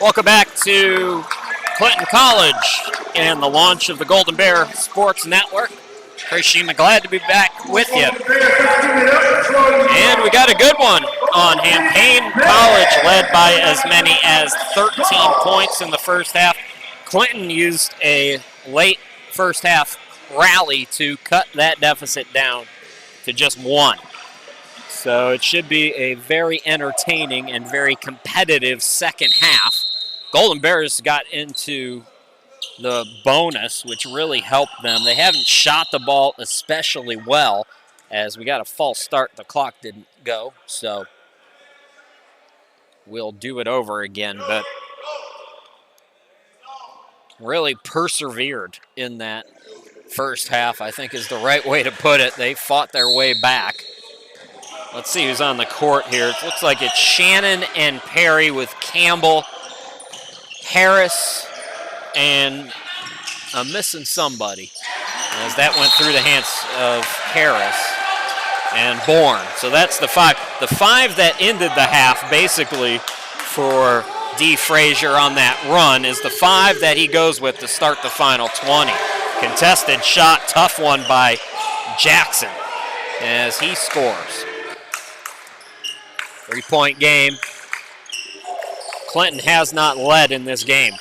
Welcome back to Clinton College and the launch of the Golden Bear Sports Network. Chris Shima, glad to be back with you. And we got a good one on hand. Paine College led by as many as 13 points in the first half. Clinton used a late first half rally to cut that deficit down to just 1. So it should be a very entertaining and very competitive second half. Golden Bears got into the bonus, which really helped them. They haven't shot the ball especially well, as we got a false start. The clock didn't go, so we'll do it over again. But really persevered in that first half, I think is the right way to put it. They fought their way back. Let's see who's on the court here. It looks like it's Shannon and Perry with Campbell, Harris, and I'm missing somebody, as that went through the hands of Harris and Bourne. So that's the 5. The 5 that ended the half, basically, for D. Frazier on that run is the 5 that he goes with to start the final 20. Contested shot, tough one by Jackson as he scores. 3-point game. Clinton has not led in this game.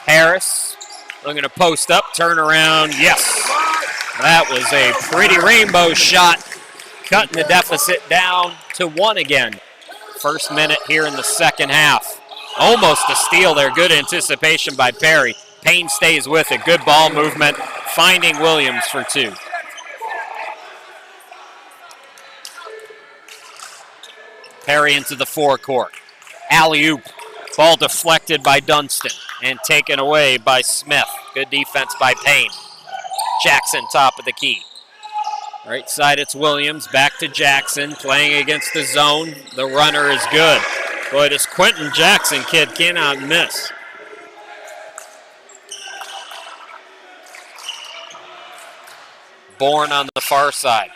Harris looking to post up, turn around, yes. That was a pretty rainbow shot, cutting the deficit down to 1 again. First minute here in the second half. Almost a steal there, good anticipation by Perry. Paine stays with it, good ball movement, finding Williams for 2. Perry into the forecourt. Alley-oop. Ball deflected by Dunston and taken away by Smith. Good defense by Paine. Jackson top of the key. Right side it's Williams. Back to Jackson playing against the zone. The runner is good. Boy, this Quentin Jackson kid cannot miss. Bourne on the far side.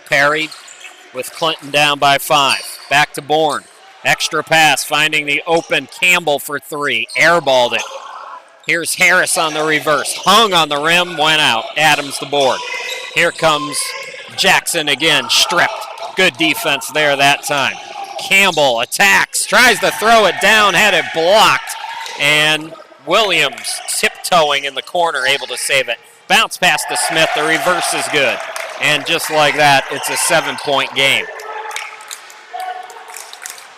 Perry with Clinton down by 5. Back to Bourne. Extra pass, finding the open Campbell for 3. Airballed it. Here's Harris on the reverse. Hung on the rim, went out. Adams the board. Here comes Jackson again, stripped. Good defense there that time. Campbell attacks, tries to throw it down, had it blocked. And Williams tiptoeing in the corner, able to save it. Bounce pass to Smith, the reverse is good. And just like that, it's a 7-point game.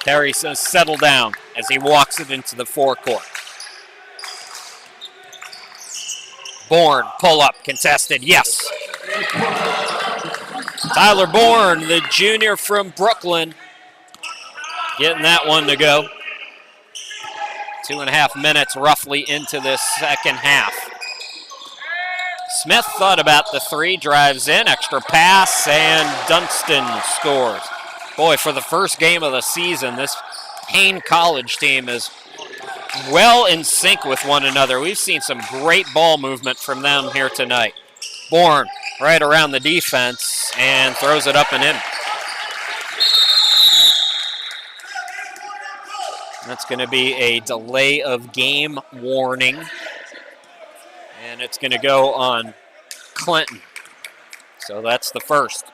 Perry says settle down as he walks it into the forecourt. Bourne, pull up, contested, yes. Tyler Bourne, the junior from Brooklyn, getting that one to go. 2.5 minutes roughly into this second half. Smith thought about the 3, drives in, extra pass, and Dunston scores. Boy, for the first game of the season, this Paine College team is well in sync with one another. We've seen some great ball movement from them here tonight. Bourne right around the defense and throws it up and in. That's going to be a delay of game warning. And it's going to go on Clinton. So that's the first.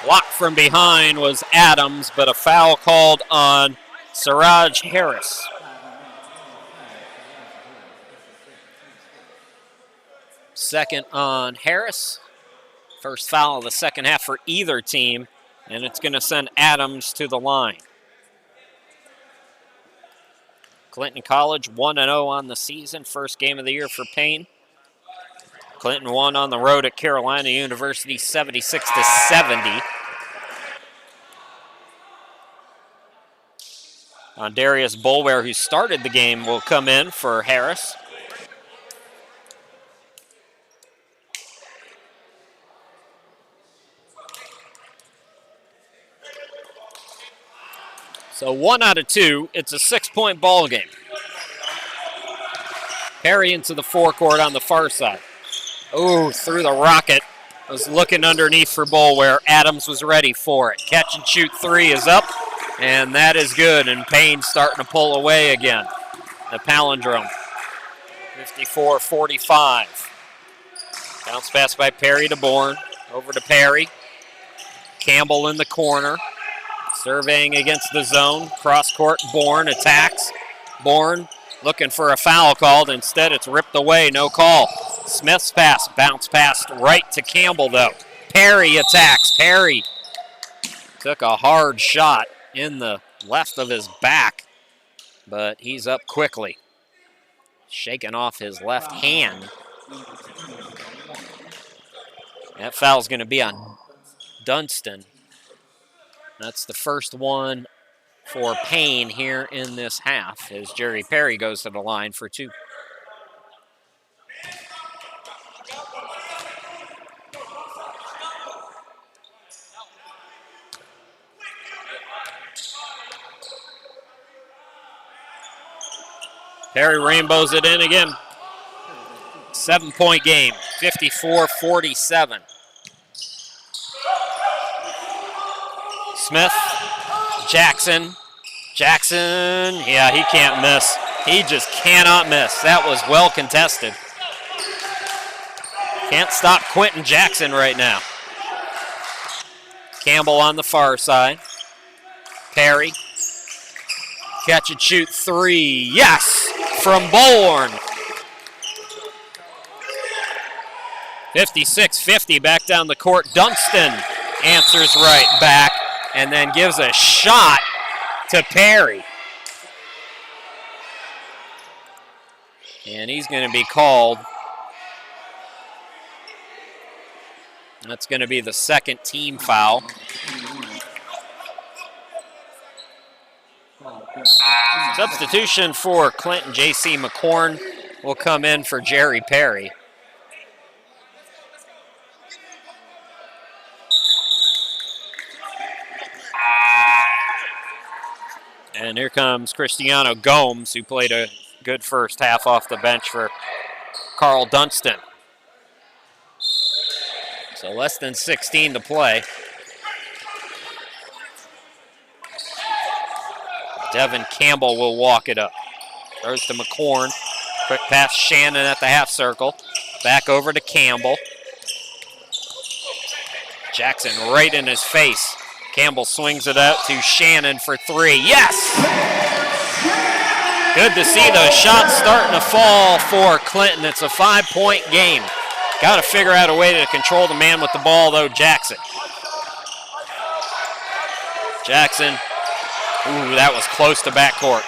Blocked from behind was Adams, but a foul called on Siraj Harris. Second on Harris. First foul of the second half for either team, and it's going to send Adams to the line. Clinton College 1-0 on the season, first game of the year for Paine. Clinton won on the road at Carolina University 76-70. Darius Boulware, who started the game, will come in for Harris. So 1 out of 2, it's a 6-point ball game. Perry into the forecourt on the far side. Oh, through the rocket. Was looking underneath for Boulware. Adams was ready for it. Catch and shoot three is up, and that is good. And Paine starting to pull away again. The palindrome. 54-45. Bounce pass by Perry to Bourne. Over to Perry. Campbell in the corner. Surveying against the zone. Cross court, Bourne attacks. Bourne looking for a foul called. Instead, it's ripped away, no call. Smith's pass, bounce pass right to Campbell, though. Perry attacks. Perry took a hard shot in the left of his back, but he's up quickly. Shaking off his left hand. That foul's going to be on Dunston. That's the first one for Paine here in this half as Jerry Perry goes to the line for two. Perry rainbows it in again. 7-point game, 54-47. Smith, Jackson, yeah, he can't miss. He just cannot miss. That was well contested. Can't stop Quentin Jackson right now. Campbell on the far side. Perry, catch and shoot three, yes, from Bourne. 56-50 back down the court. Dunston answers right back and then gives a shot to Perry. And he's going to be called. That's going to be the second team foul. Substitution for Clinton, J.C. McCorn will come in for Jerry Perry. And here comes Cristiano Gomes, who played a good first half off the bench for Carl Dunston. So less than 16 to play. Devin Campbell will walk it up. Throws to McCorn. Quick pass Shannon at the half circle. Back over to Campbell. Jackson right in his face. Campbell swings it out to Shannon for three. Yes! Good to see those shots starting to fall for Clinton. It's a 5-point game. Got to figure out a way to control the man with the ball, though, Jackson. Jackson, ooh, that was close to backcourt.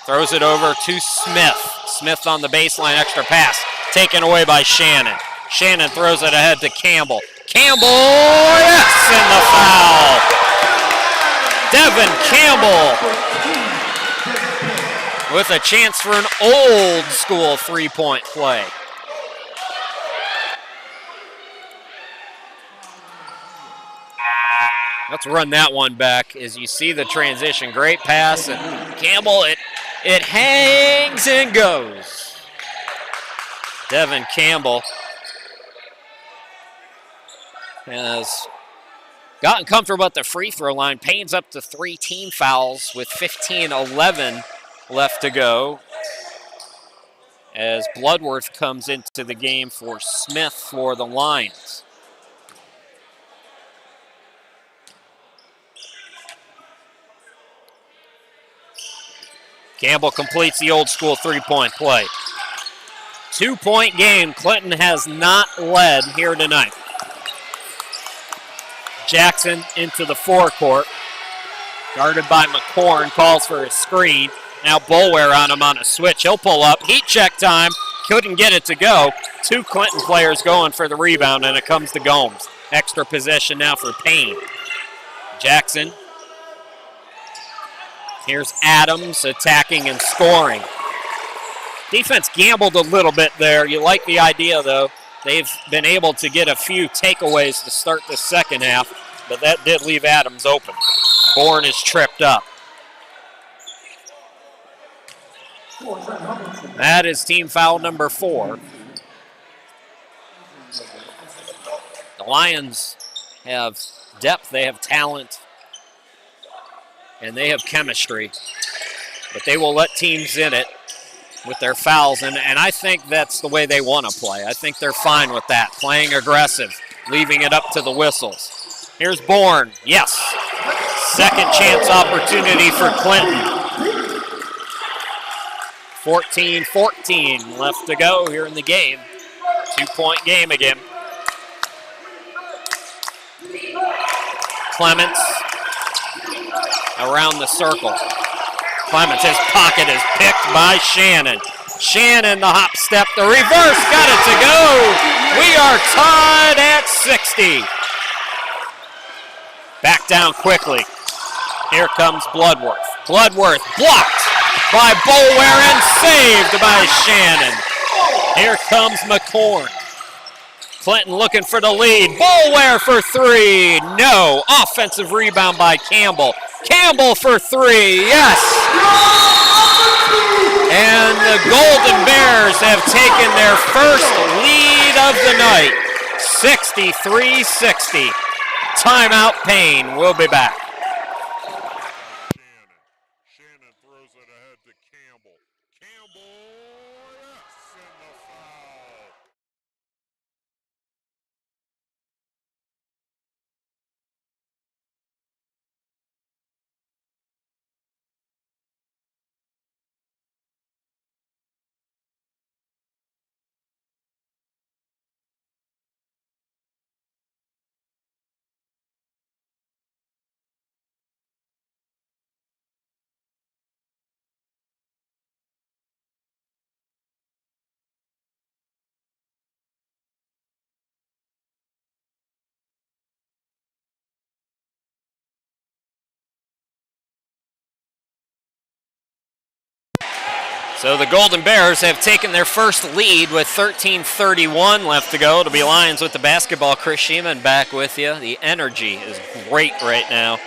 Throws it over to Smith. Smith on the baseline, extra pass. Taken away by Shannon. Shannon throws it ahead to Campbell. Campbell, yes, and the foul. Devin Campbell with a chance for an old school three-point play. Let's run that one back as you see the transition. Great pass, and Campbell, it hangs and goes. Devin Campbell has gotten comfortable at the free throw line. Payne's up to 3 team fouls with 15-11 left to go as Bloodworth comes into the game for Smith for the Lions. Campbell completes the old school three-point play. 2-point game. Clinton has not led here tonight. Jackson into the forecourt. Guarded by McCorn, calls for a screen. Now Boulware on him on a switch. He'll pull up. Heat check time. Couldn't get it to go. 2 Clinton players going for the rebound, and it comes to Gomes. Extra possession now for Paine. Jackson. Here's Adams attacking and scoring. Defense gambled a little bit there. You like the idea, though. They've been able to get a few takeaways to start the second half, but that did leave Adams open. Bourne is tripped up. That is team foul number 4. The Lions have depth, they have talent, and they have chemistry. But they will let teams in it with their fouls, and I think that's the way they want to play. I think they're fine with that, playing aggressive, leaving it up to the whistles. Here's Bourne, yes. Second chance opportunity for Clinton. 14-14 left to go here in the game. 2-point game again. Clements around the circle. Clements, his pocket is picked by Shannon. Shannon, the hop step, the reverse, got it to go. We are tied at 60. Back down quickly. Here comes Bloodworth. Bloodworth blocked by Boulware and saved by Shannon. Here comes McCorn. Clinton looking for the lead. Boulware for three. No. Offensive rebound by Campbell. Campbell for three. Yes. And the Golden Bears have taken their first lead of the night. 63-60. Timeout, Paine. We'll be back. Shannon throws it ahead to Campbell. Campbell, yes, and the foul. So the Golden Bears have taken their first lead with 13:31 left to go. It'll be Lions with the basketball. Chris Sheeman back with you. The energy is great right now.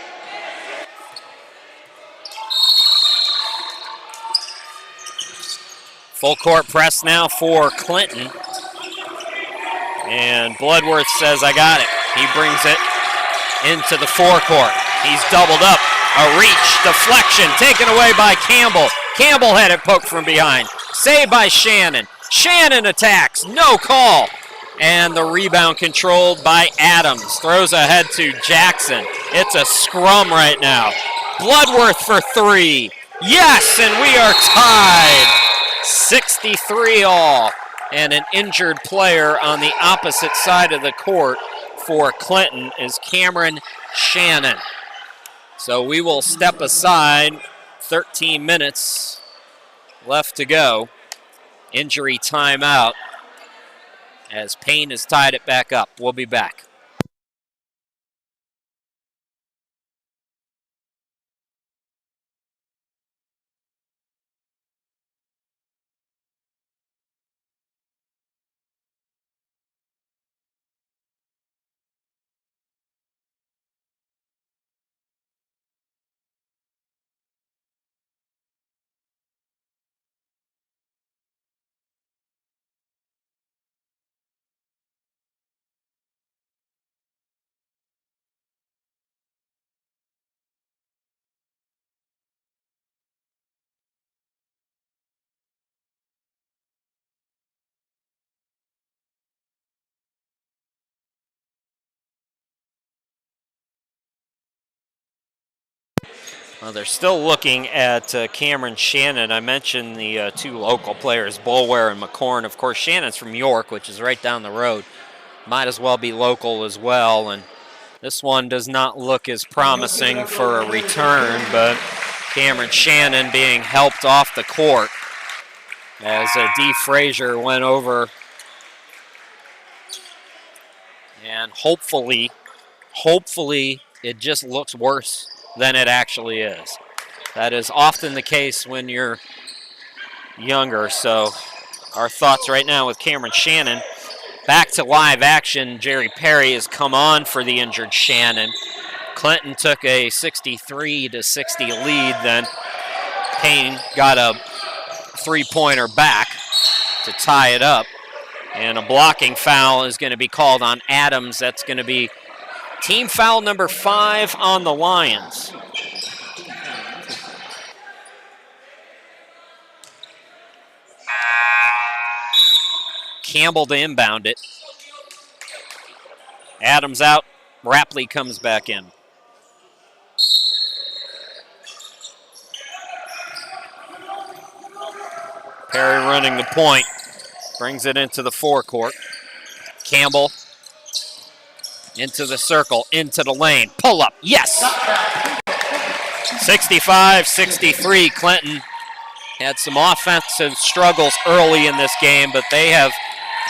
Full court press now for Clinton. And Bloodworth says, I got it. He brings it into the forecourt. He's doubled up. A reach, deflection, taken away by Campbell. Campbell had it poked from behind. Saved by Shannon. Shannon attacks, no call. And the rebound controlled by Adams. Throws ahead to Jackson. It's a scrum right now. Bloodworth for three. Yes, and we are tied. 63 all. And an injured player on the opposite side of the court for Clinton is Cameron Shannon. So we will step aside. 13 minutes left to go. Injury timeout as Paine has tied it back up. We'll be back. Well, they're still looking at Cameron Shannon. I mentioned the two local players, Boulware and McCorn. Of course, Shannon's from York, which is right down the road. Might as well be local as well. And this one does not look as promising for a return, but Cameron Shannon being helped off the court as Dee Frazier went over. And hopefully it just looks worse than it actually is. That is often the case when you're younger. So our thoughts right now with Cameron Shannon. Back to live action. Jerry Perry has come on for the injured Shannon. Clinton took a 63-60 lead. Then Paine got a three-pointer back to tie it up. And a blocking foul is going to be called on Adams. That's going to be team foul number 5 on the Lions. Campbell to inbound it. Adams out. Rapley comes back in. Perry running the point. Brings it into the forecourt. Campbell into the circle, into the lane. Pull up. Yes! 65-63. Clinton had some offensive struggles early in this game, but they have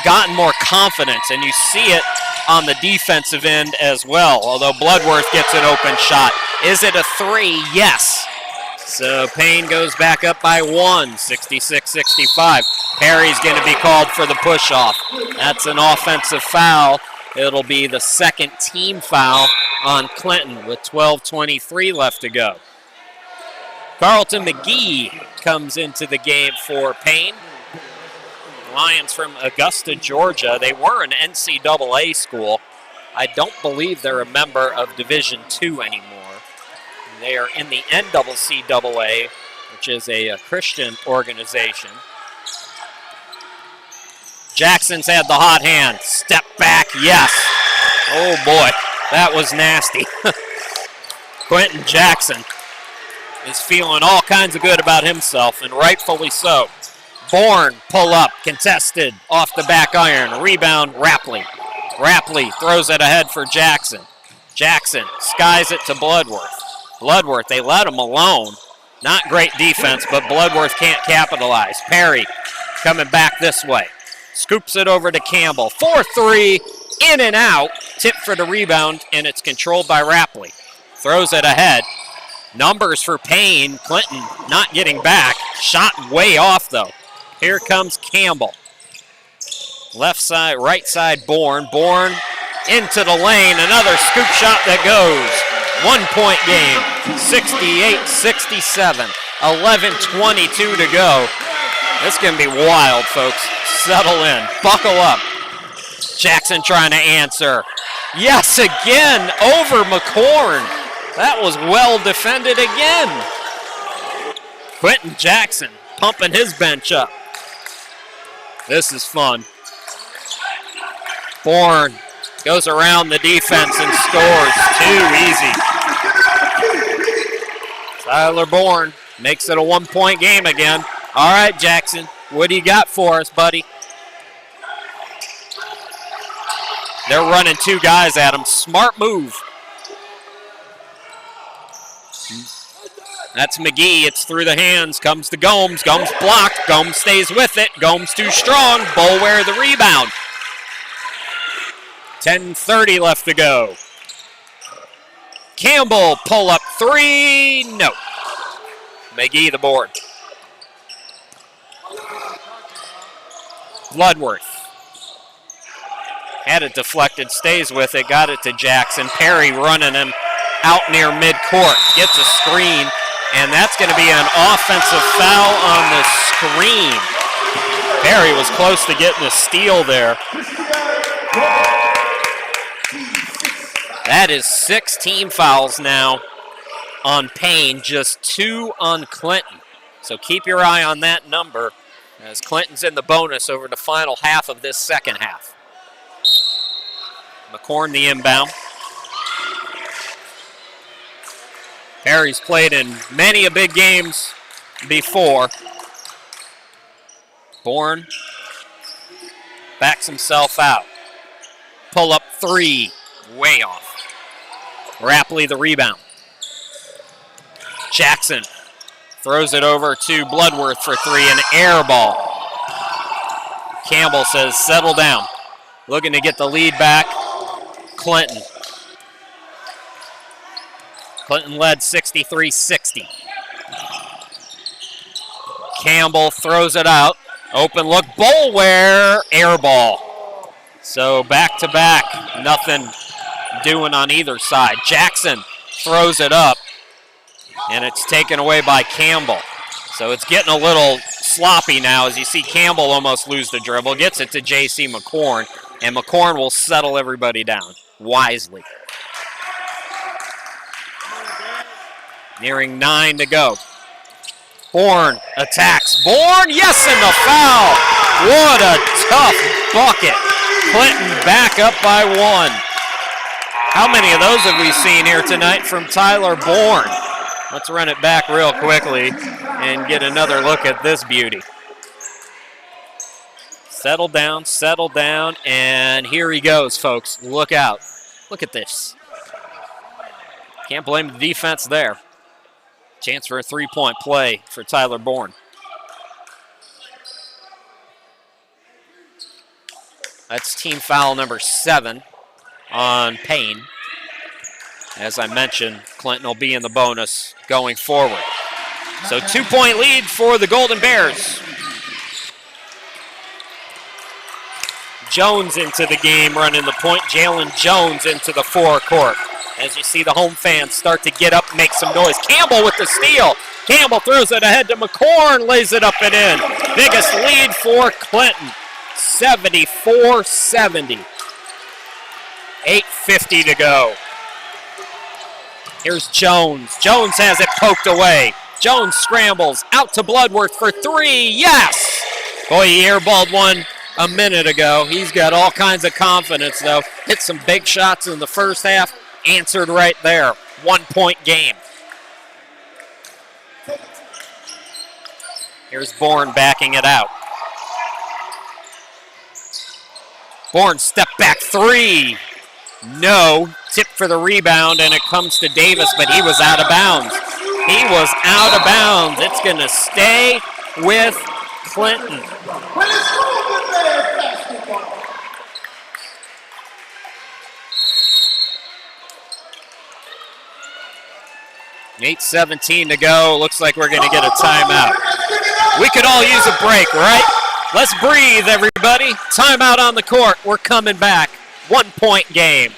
gotten more confidence, and you see it on the defensive end as well, although Bloodworth gets an open shot. Is it a 3? Yes. So Paine goes back up by 1, 66-65. Perry's going to be called for the push-off. That's an offensive foul. It'll be the second team foul on Clinton with 12:23 left to go. Carlton McGee comes into the game for Paine. Lions from Augusta, Georgia. They were an NCAA school. I don't believe they're a member of Division II anymore. They are in the NCAA, which is a Christian organization. Jackson's had the hot hand. Step back, yes. Oh boy, that was nasty. Quentin Jackson is feeling all kinds of good about himself, and rightfully so. Bourne, pull up, contested, off the back iron, rebound, Rapley. Rapley throws it ahead for Jackson. Jackson skies it to Bloodworth. Bloodworth, they let him alone. Not great defense, but Bloodworth can't capitalize. Perry coming back this way. Scoops it over to Campbell. 4-3, in and out. Tip for the rebound, and it's controlled by Rapley. Throws it ahead. Numbers for Paine. Clinton not getting back. Shot way off, though. Here comes Campbell. Left side, right side, Bourne. Bourne into the lane. Another scoop shot that goes. 1-point game. 68-67. 11:22 to go. This is going to be wild, folks. Settle in. Buckle up. Jackson trying to answer. Yes, again, over McCorn. That was well defended again. Quentin Jackson pumping his bench up. This is fun. Bourne goes around the defense and scores. Too easy. Tyler Bourne makes it a 1-point game again. All right, Jackson, what do you got for us, buddy? They're running 2 guys at him. Smart move. That's McGee. It's through the hands. Comes to Gomes. Gomes blocked. Gomes stays with it. Gomes too strong. Boulware the rebound. 10:30 left to go. Campbell pull up 3. No. McGee the board. Bloodworth. Had it deflected. Stays with it. Got it to Jackson. Perry running him out near midcourt. Gets a screen. And that's going to be an offensive foul on the screen. Perry was close to getting a steal there. That is 6 team fouls now on Paine, just 2 on Clinton. So keep your eye on that number as Clinton's in the bonus over the final half of this second half. McCorn the inbound. Perry's played in many a big games before. Bourne backs himself out. Pull up 3, way off. Rapley the rebound. Jackson throws it over to Bloodworth for 3, an air ball. Campbell says, settle down. Looking to get the lead back. Clinton. Clinton led 63-60. Campbell throws it out. Open look, Boulware, air ball. So back-to-back, nothing doing on either side. Jackson throws it up, and it's taken away by Campbell. So it's getting a little sloppy now as you see Campbell almost lose the dribble. Gets it to J.C. McCorn, and McCorn will settle everybody down wisely. Nearing 9 to go. Bourne attacks. Bourne, yes, and the foul. What a tough bucket. Clinton back up by 1. How many of those have we seen here tonight from Tyler Bourne? Let's run it back real quickly and get another look at this beauty. Settle down, and here he goes, folks. Look out. Look at this. Can't blame the defense there. Chance for a three-point play for Tyler Bourne. That's team foul number 7 on Paine. As I mentioned, Clinton will be in the bonus going forward. So 2-point lead for the Golden Bears. Jones into the game running the point. Jalen Jones into the forecourt. As you see the home fans start to get up and make some noise. Campbell with the steal. Campbell throws it ahead to McCorn, lays it up and in. Biggest lead for Clinton, 74-70. 8:50 to go. Here's Jones. Jones has it poked away. Jones scrambles out to Bloodworth for 3. Yes! Boy, he airballed one a minute ago. He's got all kinds of confidence, though. Hit some big shots in the first half. Answered right there. 1-point game. Here's Bourne backing it out. Bourne step back 3. No. Tip for the rebound, and it comes to Davis, but he was out of bounds. He was out of bounds. It's going to stay with Clinton. 8:17 to go. Looks like we're going to get a timeout. We could all use a break, right? Let's breathe, everybody. Timeout on the court. We're coming back. 1-point game.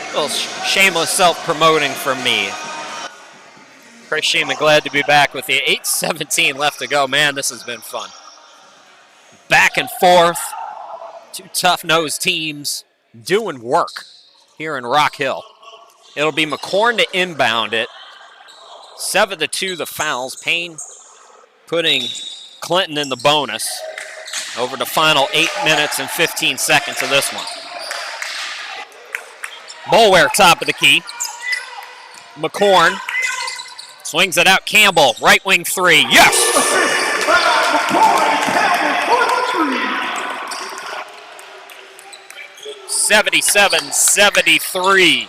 A little shameless self-promoting from me. Chris Sheeman, glad to be back with you. 8:17 left to go. Man, this has been fun. Back and forth. Two tough-nosed teams doing work here in Rock Hill. It'll be McCorn to inbound it. 7-2 the fouls. Paine putting Clinton in the bonus over the final 8 minutes and 15 seconds of this one. Boulware top of the key. McCorn swings it out. Campbell, right wing 3. Yes! 77-73.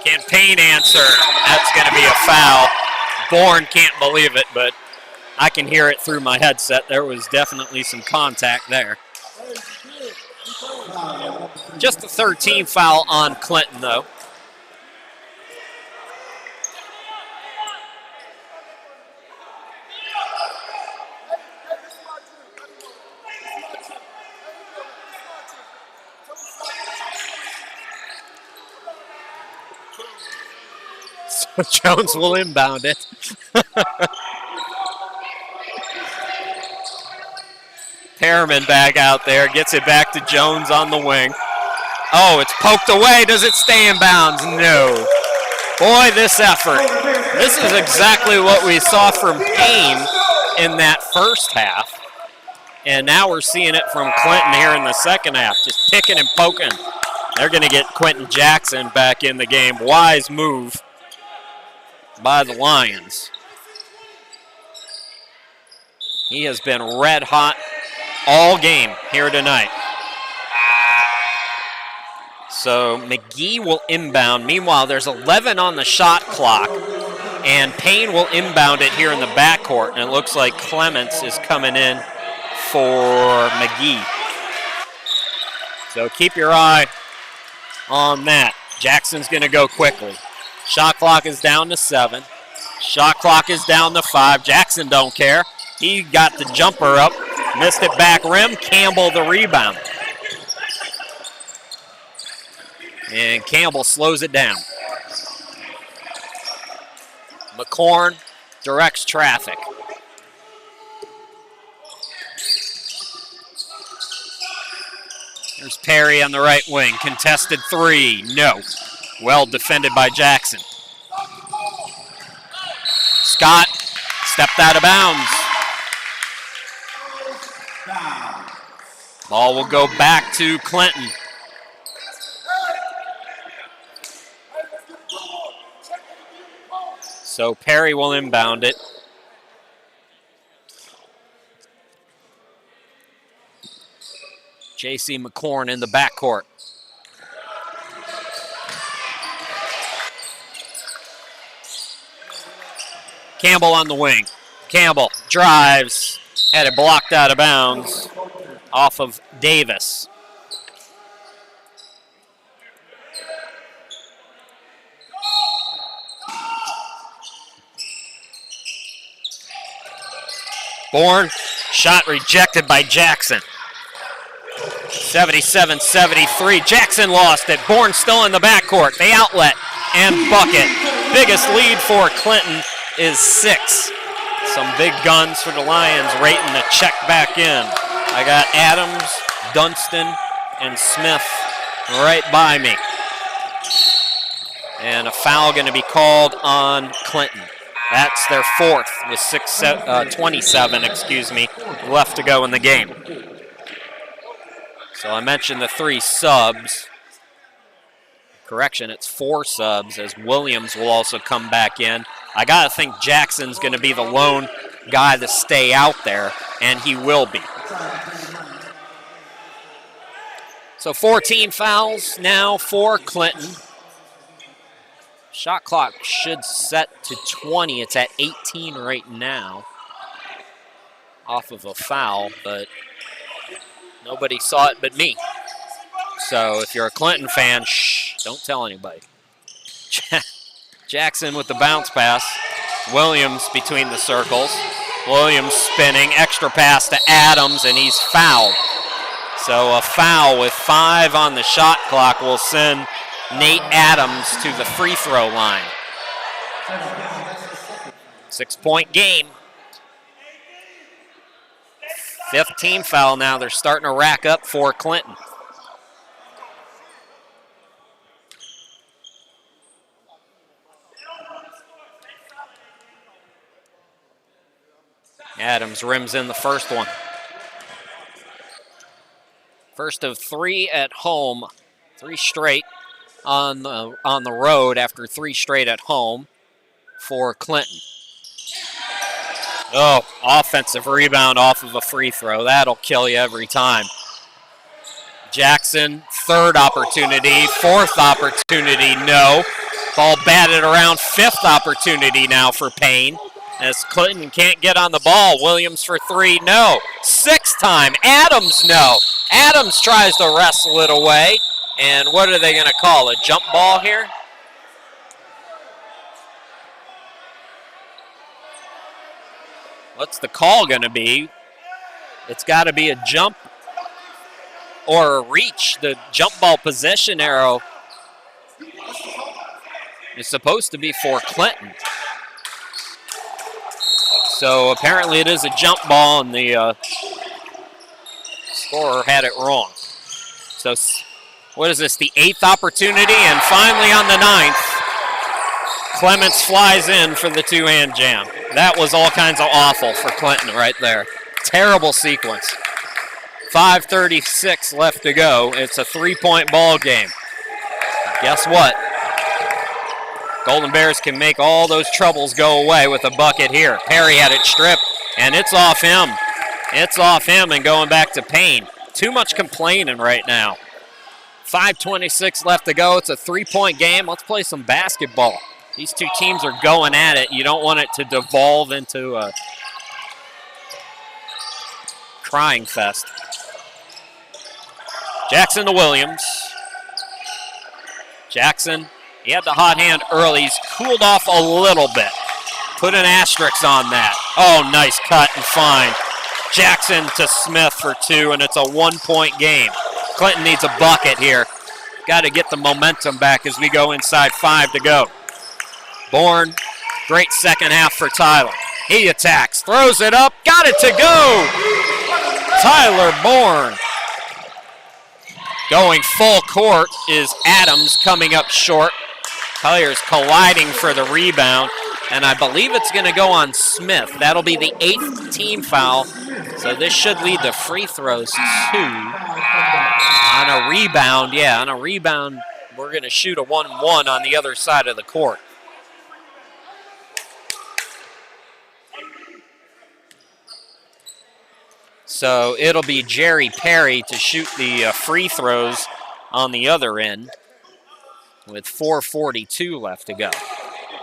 Can Paine answer? That's going to be a foul. Bourne can't believe it, but I can hear it through my headset. There was definitely some contact there. Just the 13th foul on Clinton, though. So Jones will inbound it. Perriman back out there, gets it back to Jones on the wing. Oh, it's poked away. Does it stay in bounds? No. Boy, this effort. This is exactly what we saw from Paine in that first half. And now we're seeing it from Clinton here in the second half, just picking and poking. They're going to get Quentin Jackson back in the game. Wise move by the Lions. He has been red hot all game here tonight. So McGee will inbound. Meanwhile, there's 11 on the shot clock, and Paine will inbound it here in the backcourt, and it looks like Clements is coming in for McGee. So keep your eye on that. Jackson's going to go quickly. Shot clock is down to 7. Shot clock is down to 5. Jackson don't care. He got the jumper up, missed it back rim. Campbell the rebound. And Campbell slows it down. McCorn directs traffic. There's Perry on the right wing. Contested 3. No. Well defended by Jackson. Scott stepped out of bounds. Ball will go back to Clinton. So Perry will inbound it. J.C. McCorn in the backcourt. Campbell on the wing. Campbell drives, had it blocked out of bounds off of Davis. Bourne, shot rejected by Jackson. 77-73. Jackson lost it. Bourne still in the backcourt. They outlet and bucket. Biggest lead for Clinton is 6. Some big guns for the Lions waiting to check back in. I got Adams, Dunston, and Smith right by me. And a foul going to be called on Clinton. That's their 4th with 27 left to go in the game. So I mentioned the 3 subs. Correction, it's 4 subs, as Williams will also come back in. I got to think Jackson's going to be the lone guy to stay out there, and he will be. So 14 fouls now for Clinton. Shot clock should set to 20. It's at 18 right now off of a foul, but nobody saw it but me. So if you're a Clinton fan, shh, don't tell anybody. Jackson with the bounce pass. Williams between the circles. Williams spinning, extra pass to Adams, and he's fouled. So a foul with 5 on the shot clock will send Nate Adams to the free throw line. 6-point game. 5th team foul now. They're starting to rack up for Clinton. Adams rims in the first one. First of 3 at home, 3 straight on the road after 3 straight at home for Clinton. Oh, offensive rebound off of a free throw. That'll kill you every time. Jackson, 3rd opportunity, 4th opportunity, no. Ball batted around, 5th opportunity now for Paine. As Clinton can't get on the ball. Williams for 3, no. 6th time, Adams, no. Adams tries to wrestle it away. And what are they going to call? A jump ball here? What's the call going to be? It's got to be a jump or a reach. The jump ball possession arrow is supposed to be for Clinton. So apparently it is a jump ball, and the scorer had it wrong. So what is this, the 8th opportunity? And finally on the 9th, Clements flies in for the 2-hand jam. That was all kinds of awful for Clinton right there. Terrible sequence. 5:36 left to go. It's a 3-point ball game. Guess what? Golden Bears can make all those troubles go away with a bucket here. Perry had it stripped, And it's off him. It's off him and going back to Paine. Too much complaining right now. 5:26 left to go. It's a 3-point game. Let's play some basketball. These two teams are going at it. You don't want it to devolve into a crying fest. Jackson to Williams. Jackson, he had the hot hand early. He's cooled off a little bit. Put an asterisk on that. Oh, nice cut and find. Jackson to Smith for 2, and it's a 1-point game. Clinton needs a bucket here. Got to get the momentum back as we go inside 5 to go. Bourne, great second half for Tyler. He attacks, throws it up, got it to go. Tyler Bourne. Going full court is Adams coming up short. Colliers colliding for the rebound, and I believe it's going to go on Smith. That'll be the 8th team foul, so this should lead to free throws too. On a rebound, on a rebound, we're going to shoot a 1-1 on the other side of the court. So it'll be Jerry Perry to shoot the free throws on the other end with 4:42 left to go.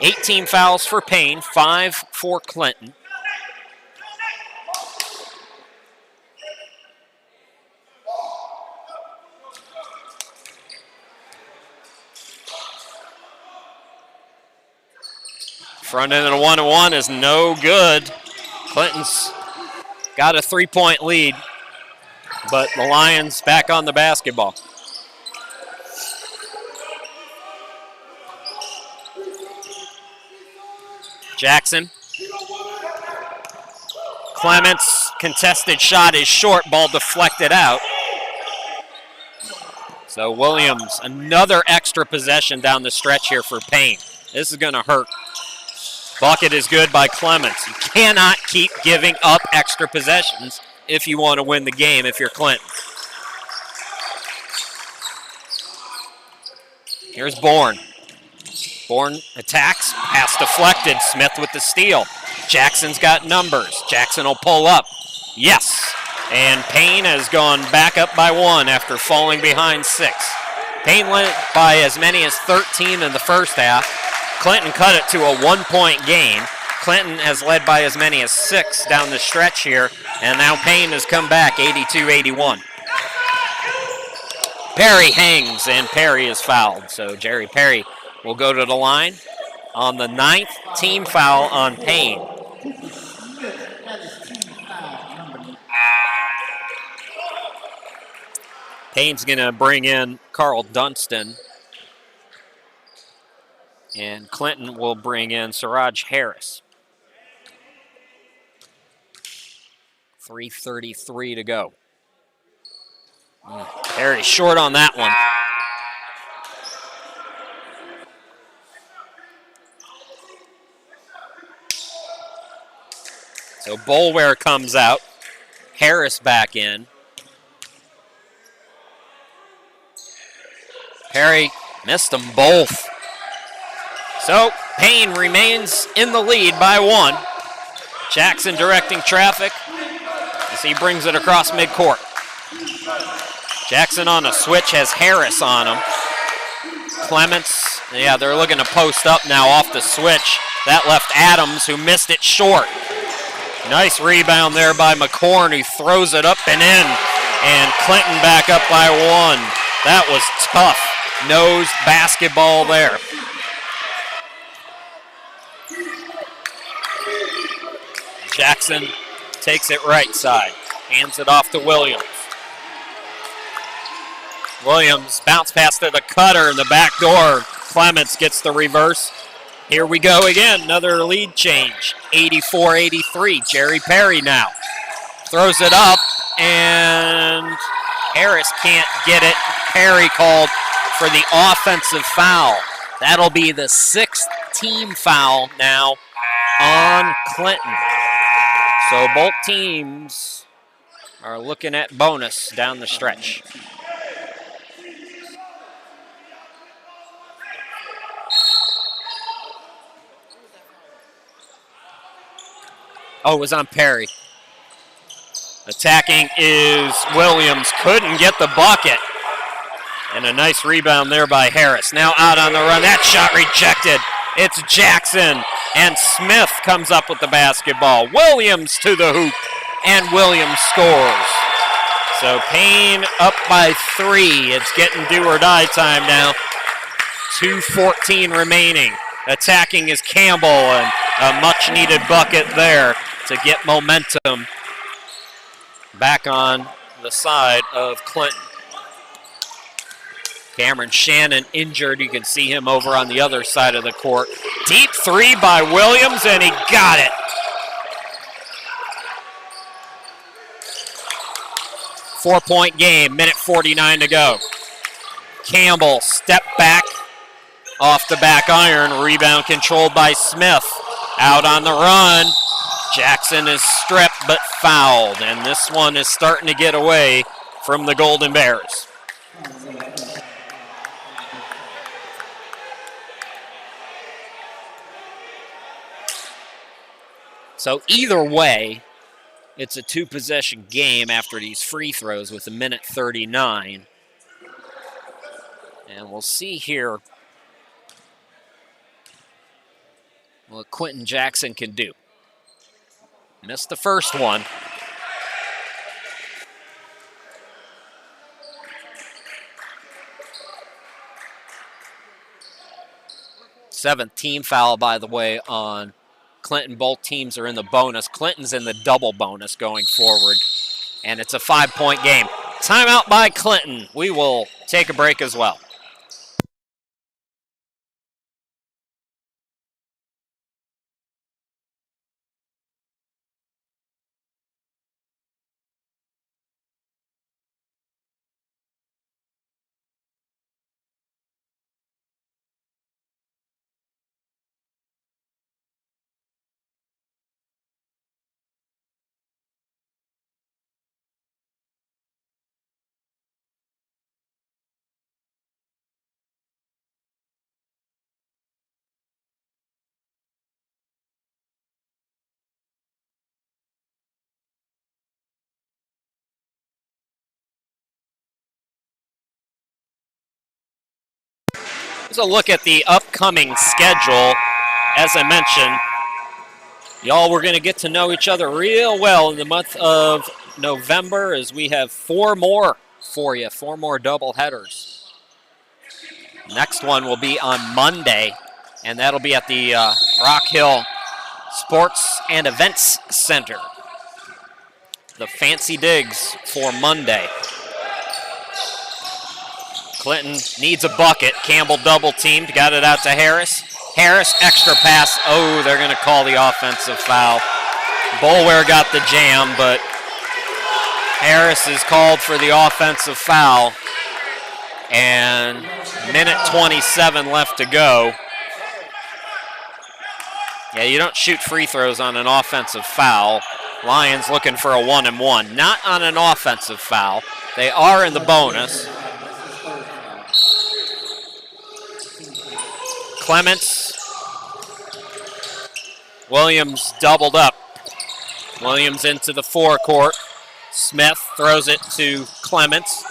18 fouls for Paine, 5 for Clinton. Front end of the 1-1 is no good. Clinton's got a 3-point lead, but the Lions back on the basketball. Jackson. Clements, contested shot is short, ball deflected out. So Williams, another extra possession down the stretch here for Paine. This is going to hurt. Bucket is good by Clements. You cannot keep giving up extra possessions if you want to win the game if you're Clinton. Here's Bourne. Bourne attacks, pass deflected. Smith with the steal. Jackson's got numbers. Jackson will pull up. Yes. And Paine has gone back up by 1 after falling behind 6. Paine led by as many as 13 in the first half. Clinton cut it to a 1-point game. Clinton has led by as many as 6 down the stretch here, and now Paine has come back 82-81. Perry hangs, and Perry is fouled. So Jerry Perry will go to the line on the 9th team foul on Paine. Payne's going to bring in Carl Dunston, and Clinton will bring in Siraj Harris. 3:33 to go. Perry short on that one. So Boulware comes out. Harris back in. Perry missed them both. So Paine remains in the lead by 1. Jackson directing traffic as he brings it across midcourt. Jackson on a switch has Harris on him. Clements, they're looking to post up now off the switch. That left Adams, who missed it short. Nice rebound there by McCorn, who throws it up and in. And Clinton back up by 1. That was tough. Nose basketball there. Jackson takes it right side. Hands it off to Williams. Williams bounce pass to the cutter in the back door. Clements gets the reverse. Here we go again, another lead change. 84-83, Jerry Perry now. Throws it up, and Harris can't get it. Perry called for the offensive foul. That'll be the 6th team foul now on Clinton. So both teams are looking at bonus down the stretch. Oh, it was on Perry. Attacking is Williams. Couldn't get the bucket. And a nice rebound there by Harris. Now out on the run. That shot rejected. It's Jackson. And Smith comes up with the basketball. Williams to the hoop. And Williams scores. So Paine up by 3. It's getting do or die time now. 2:14 remaining. Attacking is Campbell, and a much needed bucket there to get momentum back on the side of Clinton. Cameron Shannon injured. You can see him over on the other side of the court. Deep 3 by Williams, and he got it. 4-point game, minute 49 to go. Campbell, step back, off the back iron, rebound controlled by Smith. Out on the run, Jackson is stripped but fouled, and this one is starting to get away from the Golden Bears. So either way, it's a 2-possession game after these free throws with a minute 39. And we'll see here what Quentin Jackson can do. Missed the first one. Seventh team foul, by the way, on Clinton. Both teams are in the bonus. Clinton's in the double bonus going forward. And it's a 5-point game. Timeout by Clinton. We will take a break as well. Here's a look at the upcoming schedule. As I mentioned, y'all, we're going to get to know each other real well in the month of November as we have 4 more for you, 4 more doubleheaders. Next one will be on Monday, and that'll be at the Rock Hill Sports and Events Center. The Fancy Digs for Monday. Clinton needs a bucket. Campbell double teamed, got it out to Harris. Harris, extra pass. Oh, they're going to call the offensive foul. Boulware got the jam, but Harris is called for the offensive foul. And minute 27 left to go. Yeah, you don't shoot free throws on an offensive foul. Lions looking for a 1-and-1. Not on an offensive foul. They are in the bonus. Clements. Williams doubled up. Williams into the forecourt. Smith throws it to Clements.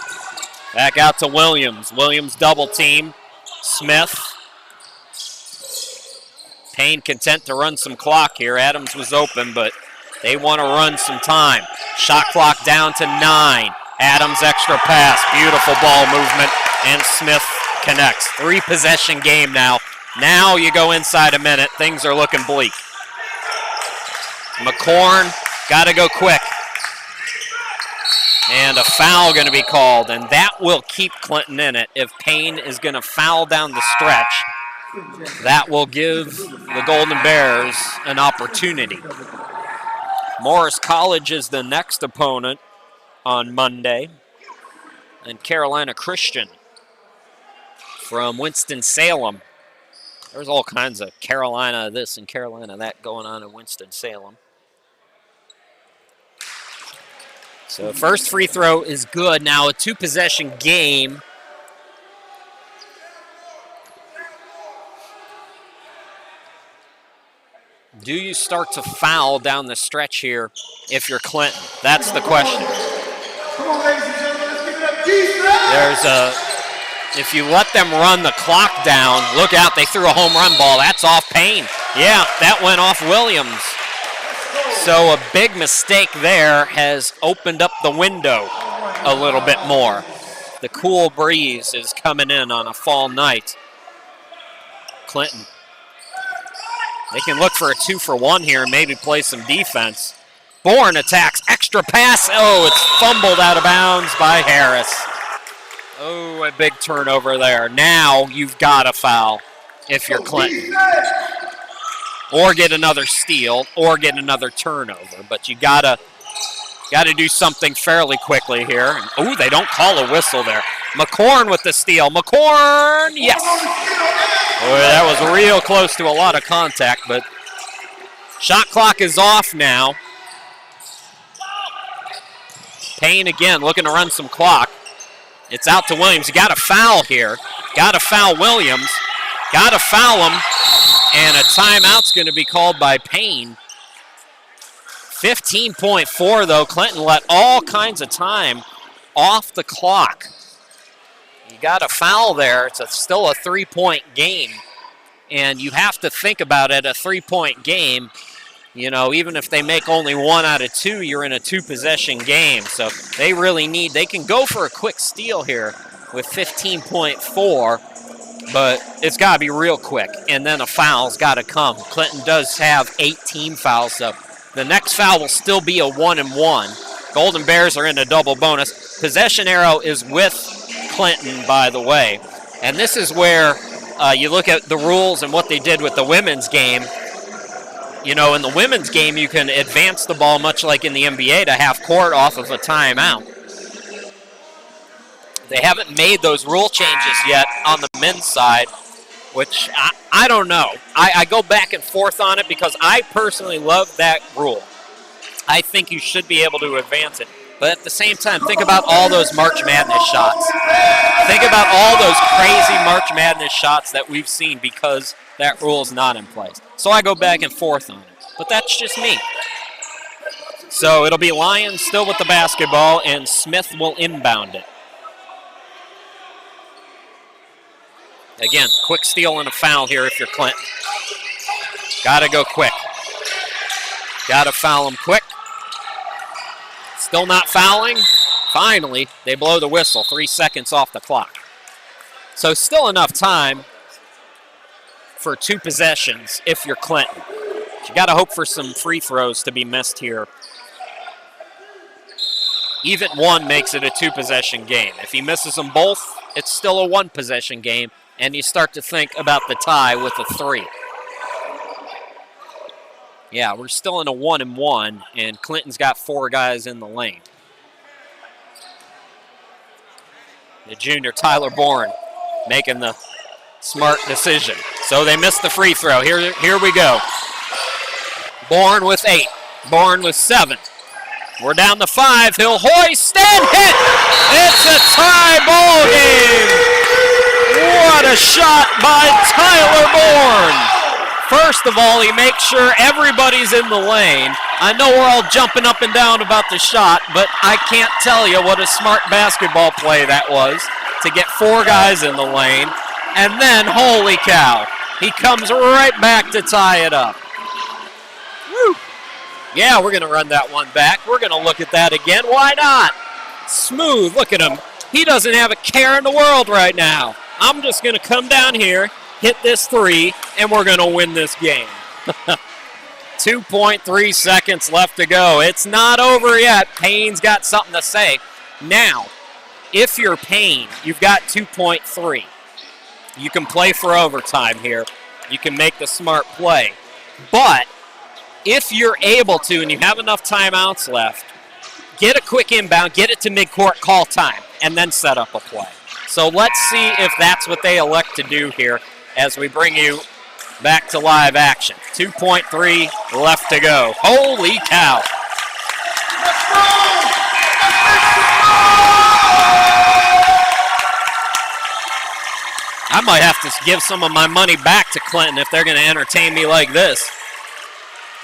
Back out to Williams. Williams double team. Smith. Paine content to run some clock here. Adams was open, but they want to run some time. Shot clock down to 9. Adams extra pass. Beautiful ball movement. And Smith connects. 3-possession game now. Now you go inside a minute. Things are looking bleak. McCorn got to go quick. And a foul going to be called, and that will keep Clinton in it. If Paine is going to foul down the stretch, that will give the Golden Bears an opportunity. Morris College is the next opponent on Monday, and Carolina Christian from Winston-Salem. There's all kinds of Carolina this and Carolina that going on in Winston-Salem. So first free throw is good. Now a 2-possession game. Do you start to foul down the stretch here if you're Clinton? That's the question. Come on, ladies and gentlemen, let's give it up. Defense! If you let them run the clock down, look out, they threw a home run ball. That's off Paine. Yeah, that went off Williams. So a big mistake there has opened up the window a little bit more. The cool breeze is coming in on a fall night. Clinton. They can look for a 2-for-1 here and maybe play some defense. Bourne attacks, extra pass. Oh, it's fumbled out of bounds by Harris. Oh, a big turnover there. Now you've got to foul if you're Clinton. Or get another steal, or get another turnover. But you gotta do something fairly quickly here. Oh, they don't call a whistle there. McCorn with the steal. McCorn, yes. Boy, that was real close to a lot of contact, but shot clock is off now. Paine again looking to run some clock. It's out to Williams. You got to foul here. Got to foul Williams. Got to foul him. And a timeout's going to be called by Paine. 15.4, though. Clinton let all kinds of time off the clock. You got a foul there. It's still a 3-point game. And you have to think about it, a 3-point game. You know, even if they make only 1 out of 2, you're in a 2-possession game. So they really they can go for a quick steal here with 15.4, but it's got to be real quick. And then a foul's got to come. Clinton does have 18 fouls, so the next foul will still be a 1-and-1. Golden Bears are in a double bonus. Possession arrow is with Clinton, by the way. And this is where you look at the rules and what they did with the women's game. You know, in the women's game, you can advance the ball much like in the NBA to half court off of a timeout. They haven't made those rule changes yet on the men's side, which I don't know. I go back and forth on it because I personally love that rule. I think you should be able to advance it. But at the same time, think about all those March Madness shots. Think about all those crazy March Madness shots that we've seen because that rule is not in place. So I go back and forth on it. But that's just me. So it'll be Lions still with the basketball, and Smith will inbound it. Again, quick steal and a foul here if you're Clinton. Got to go quick. Got to foul him quick. Still not fouling. Finally, they blow the whistle. 3 seconds off the clock. So still enough time for 2 possessions if you're Clinton. But you got to hope for some free throws to be missed here. Even 1 makes it a 2-possession game. If he misses them both, it's still a 1-possession game, and you start to think about the tie with a 3. Yeah, we're still in a 1-and-1, and Clinton's got 4 guys in the lane. The junior, Tyler Bourne, making the smart decision. So they missed the free throw. Here we go. Bourne with 8. Bourne with 7. We're down to 5. He'll hoist and hit. It's a tie ball game. What a shot by Tyler Bourne. First of all, he makes sure everybody's in the lane. I know we're all jumping up and down about the shot, but I can't tell you what a smart basketball play that was to get 4 guys in the lane. And then, holy cow, he comes right back to tie it up. Woo. Yeah, we're going to run that one back. We're going to look at that again. Why not? Smooth. Look at him. He doesn't have a care in the world right now. I'm just going to come down here, hit this 3, and we're going to win this game. 2.3 seconds left to go. It's not over yet. Paine's got something to say. Now, if you're Paine, you've got 2.3. You can play for overtime here. You can make the smart play. But if you're able to and you have enough timeouts left, get a quick inbound, get it to midcourt, call time, and then set up a play. So let's see if that's what they elect to do here as we bring you back to live action. 2.3 left to go. Holy cow. I might have to give some of my money back to Clinton if they're going to entertain me like this.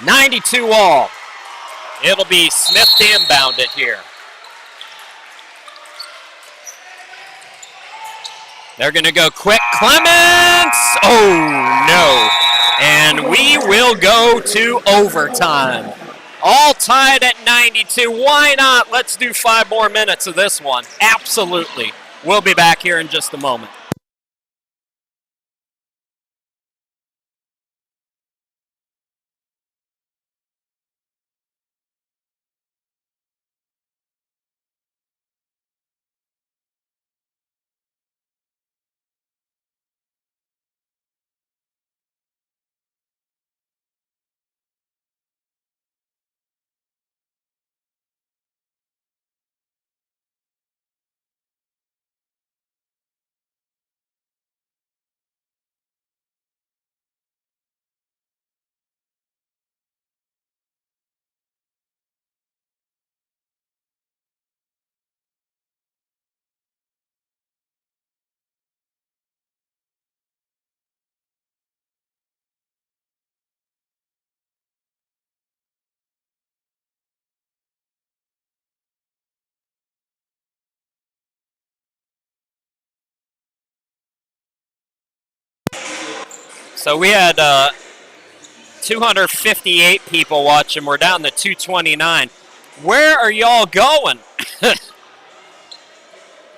92 all. It'll be Smith to inbound it here. They're going to go quick. Clements! Oh, no. And we will go to overtime. All tied at 92. Why not? Let's do 5 more minutes of this one. Absolutely. We'll be back here in just a moment. So we had 258 people watching. We're down to 229. Where are y'all going?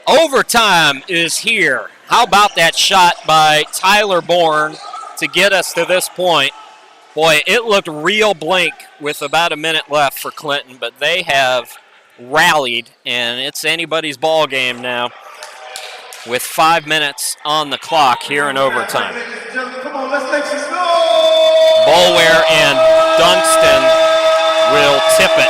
Overtime is here. How about that shot by Tyler Bourne to get us to this point? Boy, it looked real blank with about a minute left for Clinton, but they have rallied, and it's anybody's ball game now with 5 minutes on the clock here in overtime. Come on, let's make some noise. Boulware and Dunston will tip it.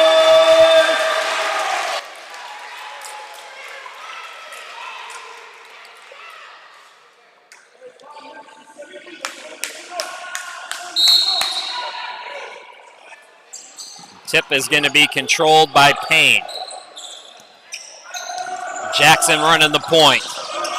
Tip is going to be controlled by Paine. Jackson running the point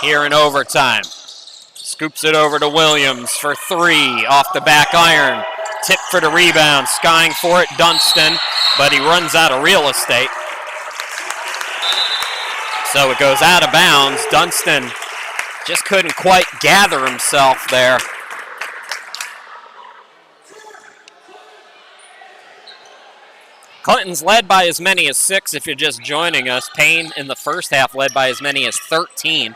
here in overtime. Scoops it over to Williams for 3 off the back iron. Tip for the rebound, skying for it, Dunston, but he runs out of real estate. So it goes out of bounds. Dunston just couldn't quite gather himself there. Clinton's led by as many as 6 if you're just joining us. Paine in the first half led by as many as 13.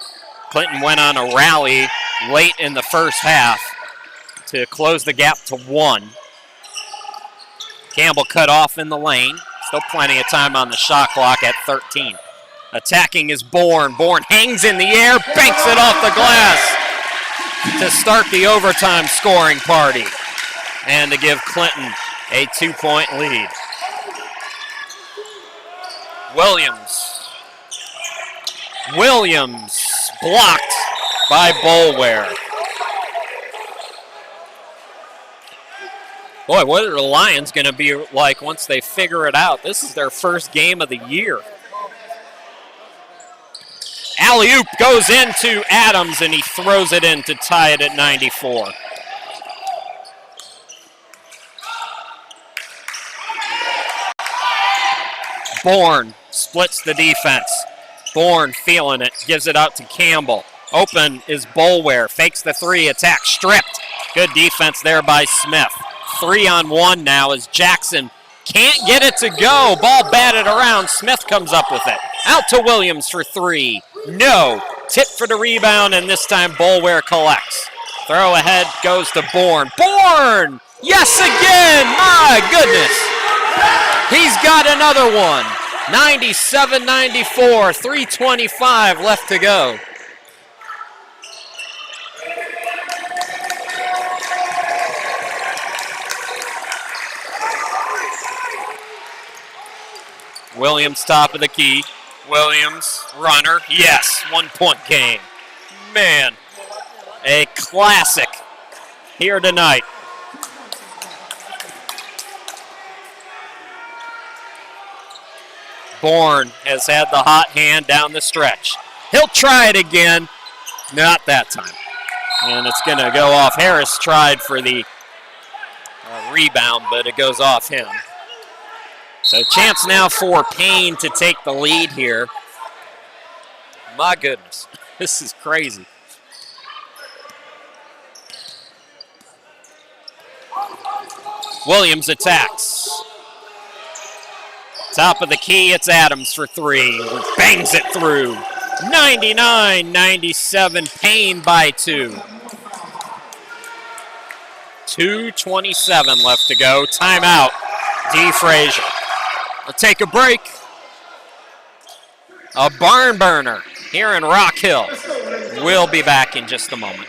Clinton went on a rally late in the first half to close the gap to 1. Campbell cut off in the lane. Still plenty of time on the shot clock at 13. Attacking is Bourne. Bourne hangs in the air, banks it off the glass to start the overtime scoring party and to give Clinton a 2-point lead. Williams blocked by Boulware. Boy, what are the Lions going to be like once they figure it out? This is their first game of the year. Alley-oop goes into Adams, and he throws it in to tie it at 94. Bourne splits the defense. Bourne feeling it, gives it out to Campbell. Open is Boulware, fakes the 3, attack stripped. Good defense there by Smith. 3-on-1 now as Jackson can't get it to go. Ball batted around, Smith comes up with it. Out to Williams for 3. No. Tip for the rebound, and this time Boulware collects. Throw ahead goes to Bourne. Bourne! Yes again! My goodness! He's got another one. 97-94, 3:25 left to go. Williams top of the key. Williams, runner, yes, 1-point game. Man, a classic here tonight. Bourne has had the hot hand down the stretch. He'll try it again. Not that time. And it's going to go off. Harris tried for the rebound, but it goes off him. So chance now for Paine to take the lead here. My goodness, this is crazy. Williams attacks. Top of the key, it's Adams for three. Bangs it through. 99-97, Paine by 2. 2:27 left to go. Timeout, D. Frazier. We'll take a break. A barn burner here in Rock Hill. We'll be back in just a moment.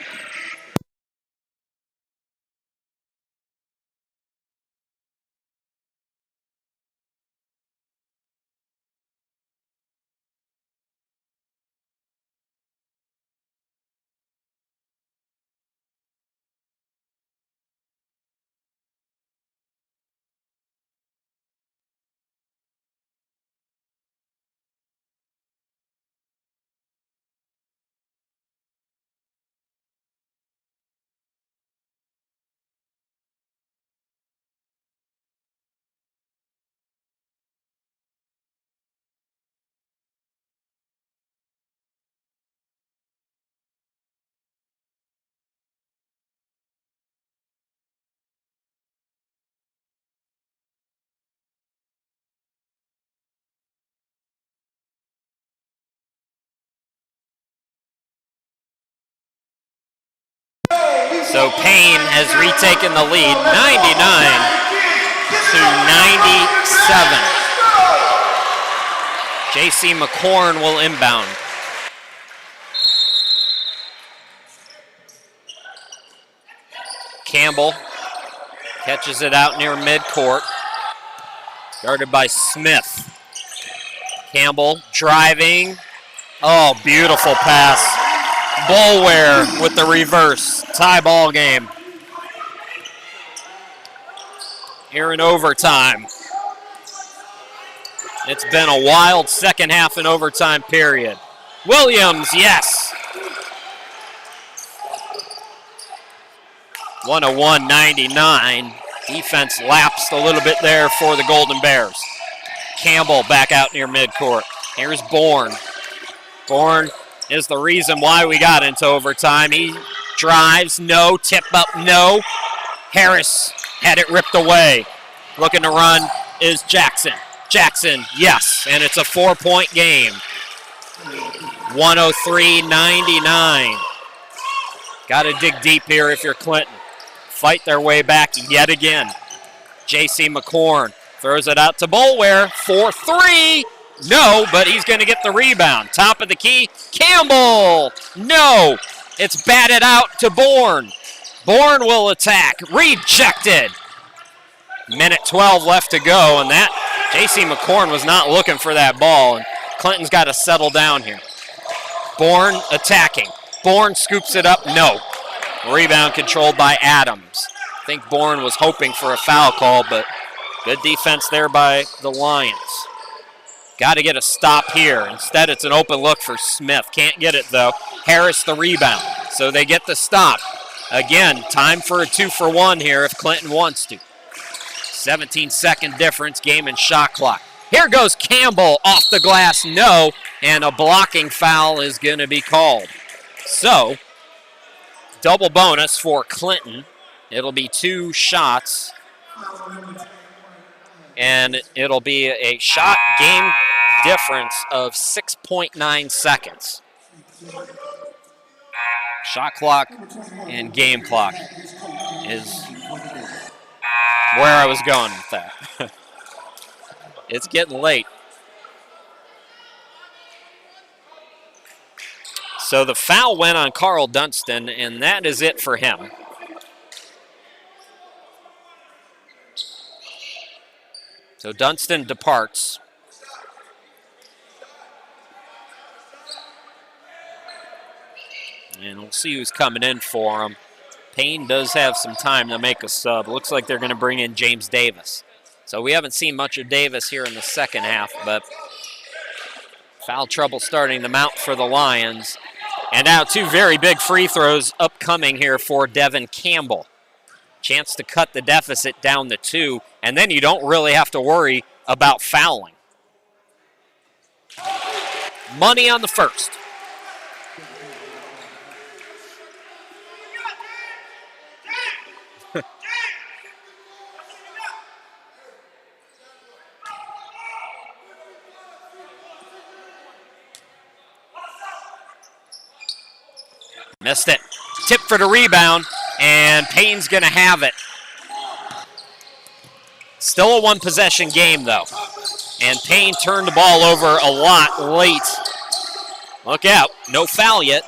So Paine has retaken the lead, 99-97. J.C. McCorn will inbound. Campbell catches it out near midcourt. Guarded by Smith. Campbell driving. Oh, beautiful pass. Boulware with the reverse. Tie ball game. Here in overtime. It's been a wild second half and overtime period. Williams, yes. 101-99. Defense lapsed a little bit there for the Golden Bears. Campbell back out near midcourt. Here's Bourne. Bourne is the reason why we got into overtime. He drives, no. Tip up, no. Harris had it ripped away. Looking to run is Jackson. Jackson, yes, and it's a 4-point game. 103-99. Got to dig deep here if you're Clinton. Fight their way back yet again. J.C. McCorn throws it out to Boulware for 3. No, but he's going to get the rebound. Top of the key, Campbell. No, it's batted out to Bourne. Bourne will attack. Rejected. Minute 12 left to go, and that J.C. McCorn was not looking for that ball, and Clinton's got to settle down here. Bourne attacking. Bourne scoops it up. No. Rebound controlled by Adams. I think Bourne was hoping for a foul call, but good defense there by the Lions. Got to get a stop here. Instead, it's an open look for Smith. Can't get it, though. Harris the rebound. So they get the stop. Again, time for a 2-for-1 here if Clinton wants to. 17-second difference, game and shot clock. Here goes Campbell off the glass, no, and a blocking foul is going to be called. So, double bonus for Clinton. It'll be 2 shots, and it'll be a shot game difference of 6.9 seconds. Shot clock and game clock is where I was going with that. It's getting late. So the foul went on Carl Dunston, and that is it for him. So Dunston departs. And we'll see who's coming in for him. Paine does have some time to make a sub. Looks like they're going to bring in James Davis. So we haven't seen much of Davis here in the second half, but foul trouble starting to mount for the Lions. And now 2 very big free throws upcoming here for Devin Campbell. Chance to cut the deficit down to 2, and then you don't really have to worry about fouling. Money on the first. Missed it. Tip for the rebound, and Payne's going to have it. Still a one-possession game, though. And Paine turned the ball over a lot late. Look out, no foul yet.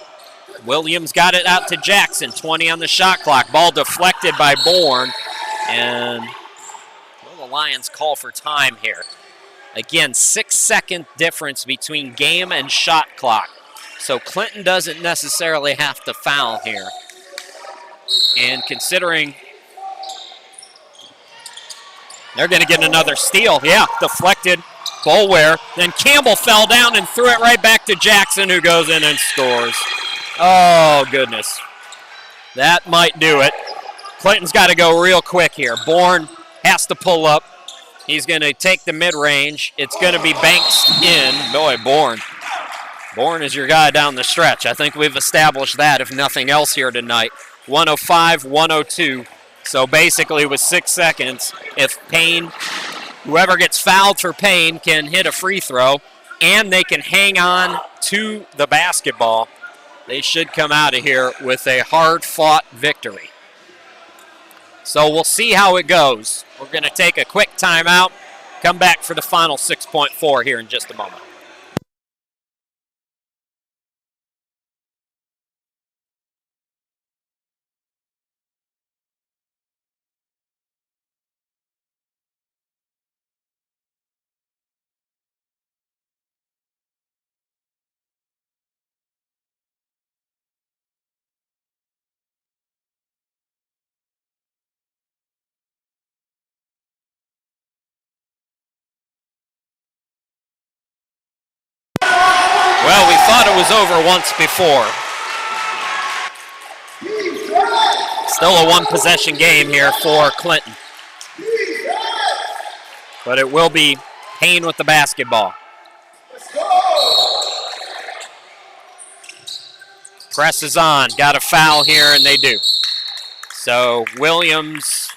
Williams got it out to Jackson, 20 on the shot clock. Ball deflected by Bourne. And will the Lions call for time here? Again, 6-second difference between game and shot clock. So Clinton doesn't necessarily have to foul here. And considering they're going to get another steal. Yeah, deflected. Boulware. Then Campbell fell down and threw it right back to Jackson, who goes in and scores. Oh, goodness. That might do it. Clinton's got to go real quick here. Bourne has to pull up. He's going to take the mid-range. It's going to be Banks in. Boy, Bourne. Bourne is your guy down the stretch. I think we've established that, if nothing else, here tonight. 105-102. So basically with 6 seconds, if Paine, whoever gets fouled for Paine, can hit a free throw and they can hang on to the basketball, they should come out of here with a hard-fought victory. So we'll see how it goes. We're going to take a quick timeout, come back for the final 6.4 here in just a moment. Well, we thought it was over once before. Still a one-possession game here for Clinton. But it will be Paine with the basketball. Presses on. Got a foul here, and they do. So Williams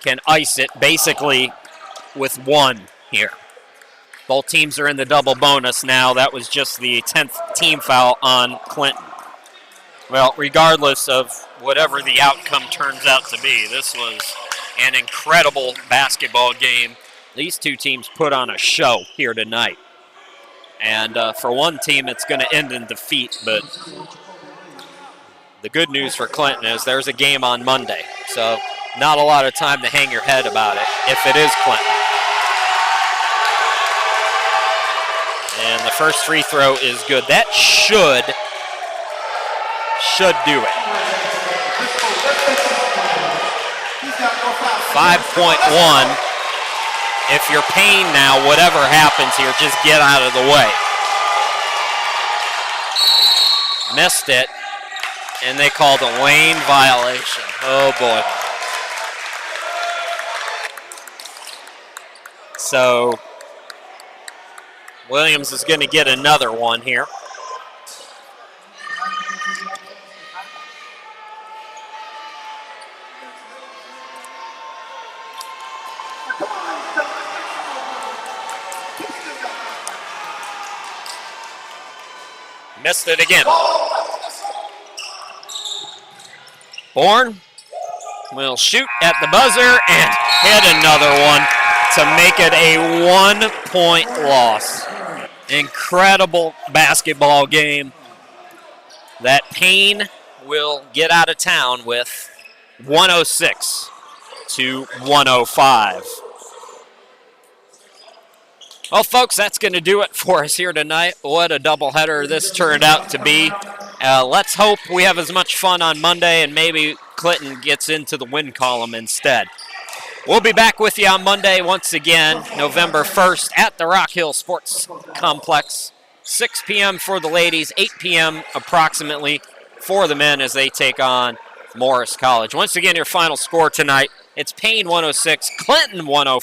can ice it basically with 1 here. Both teams are in the double bonus now. That was just the 10th team foul on Clinton. Well, regardless of whatever the outcome turns out to be, this was an incredible basketball game. These two teams put on a show here tonight. And for one team, it's going to end in defeat, but the good news for Clinton is there's a game on Monday. So not a lot of time to hang your head about it if it is Clinton. And the first free throw is good. That should do it. 5.1. If you're Paine now, whatever happens here, just get out of the way. Missed it, and they called a lane violation. Oh, boy. So Williams is going to get another one here. Missed it again. Bourne will shoot at the buzzer and hit another one to make it a 1-point loss. Incredible basketball game that Paine will get out of town with 106-105. Well, folks, that's going to do it for us here tonight. What a doubleheader this turned out to be. Let's hope we have as much fun on Monday and maybe Clinton gets into the win column instead. We'll be back with you on Monday once again, November 1st at the Rock Hill Sports Complex. 6 p.m. for the ladies, 8 p.m. approximately for the men as they take on Morris College. Once again, your final score tonight, it's Paine 106, Clinton 105.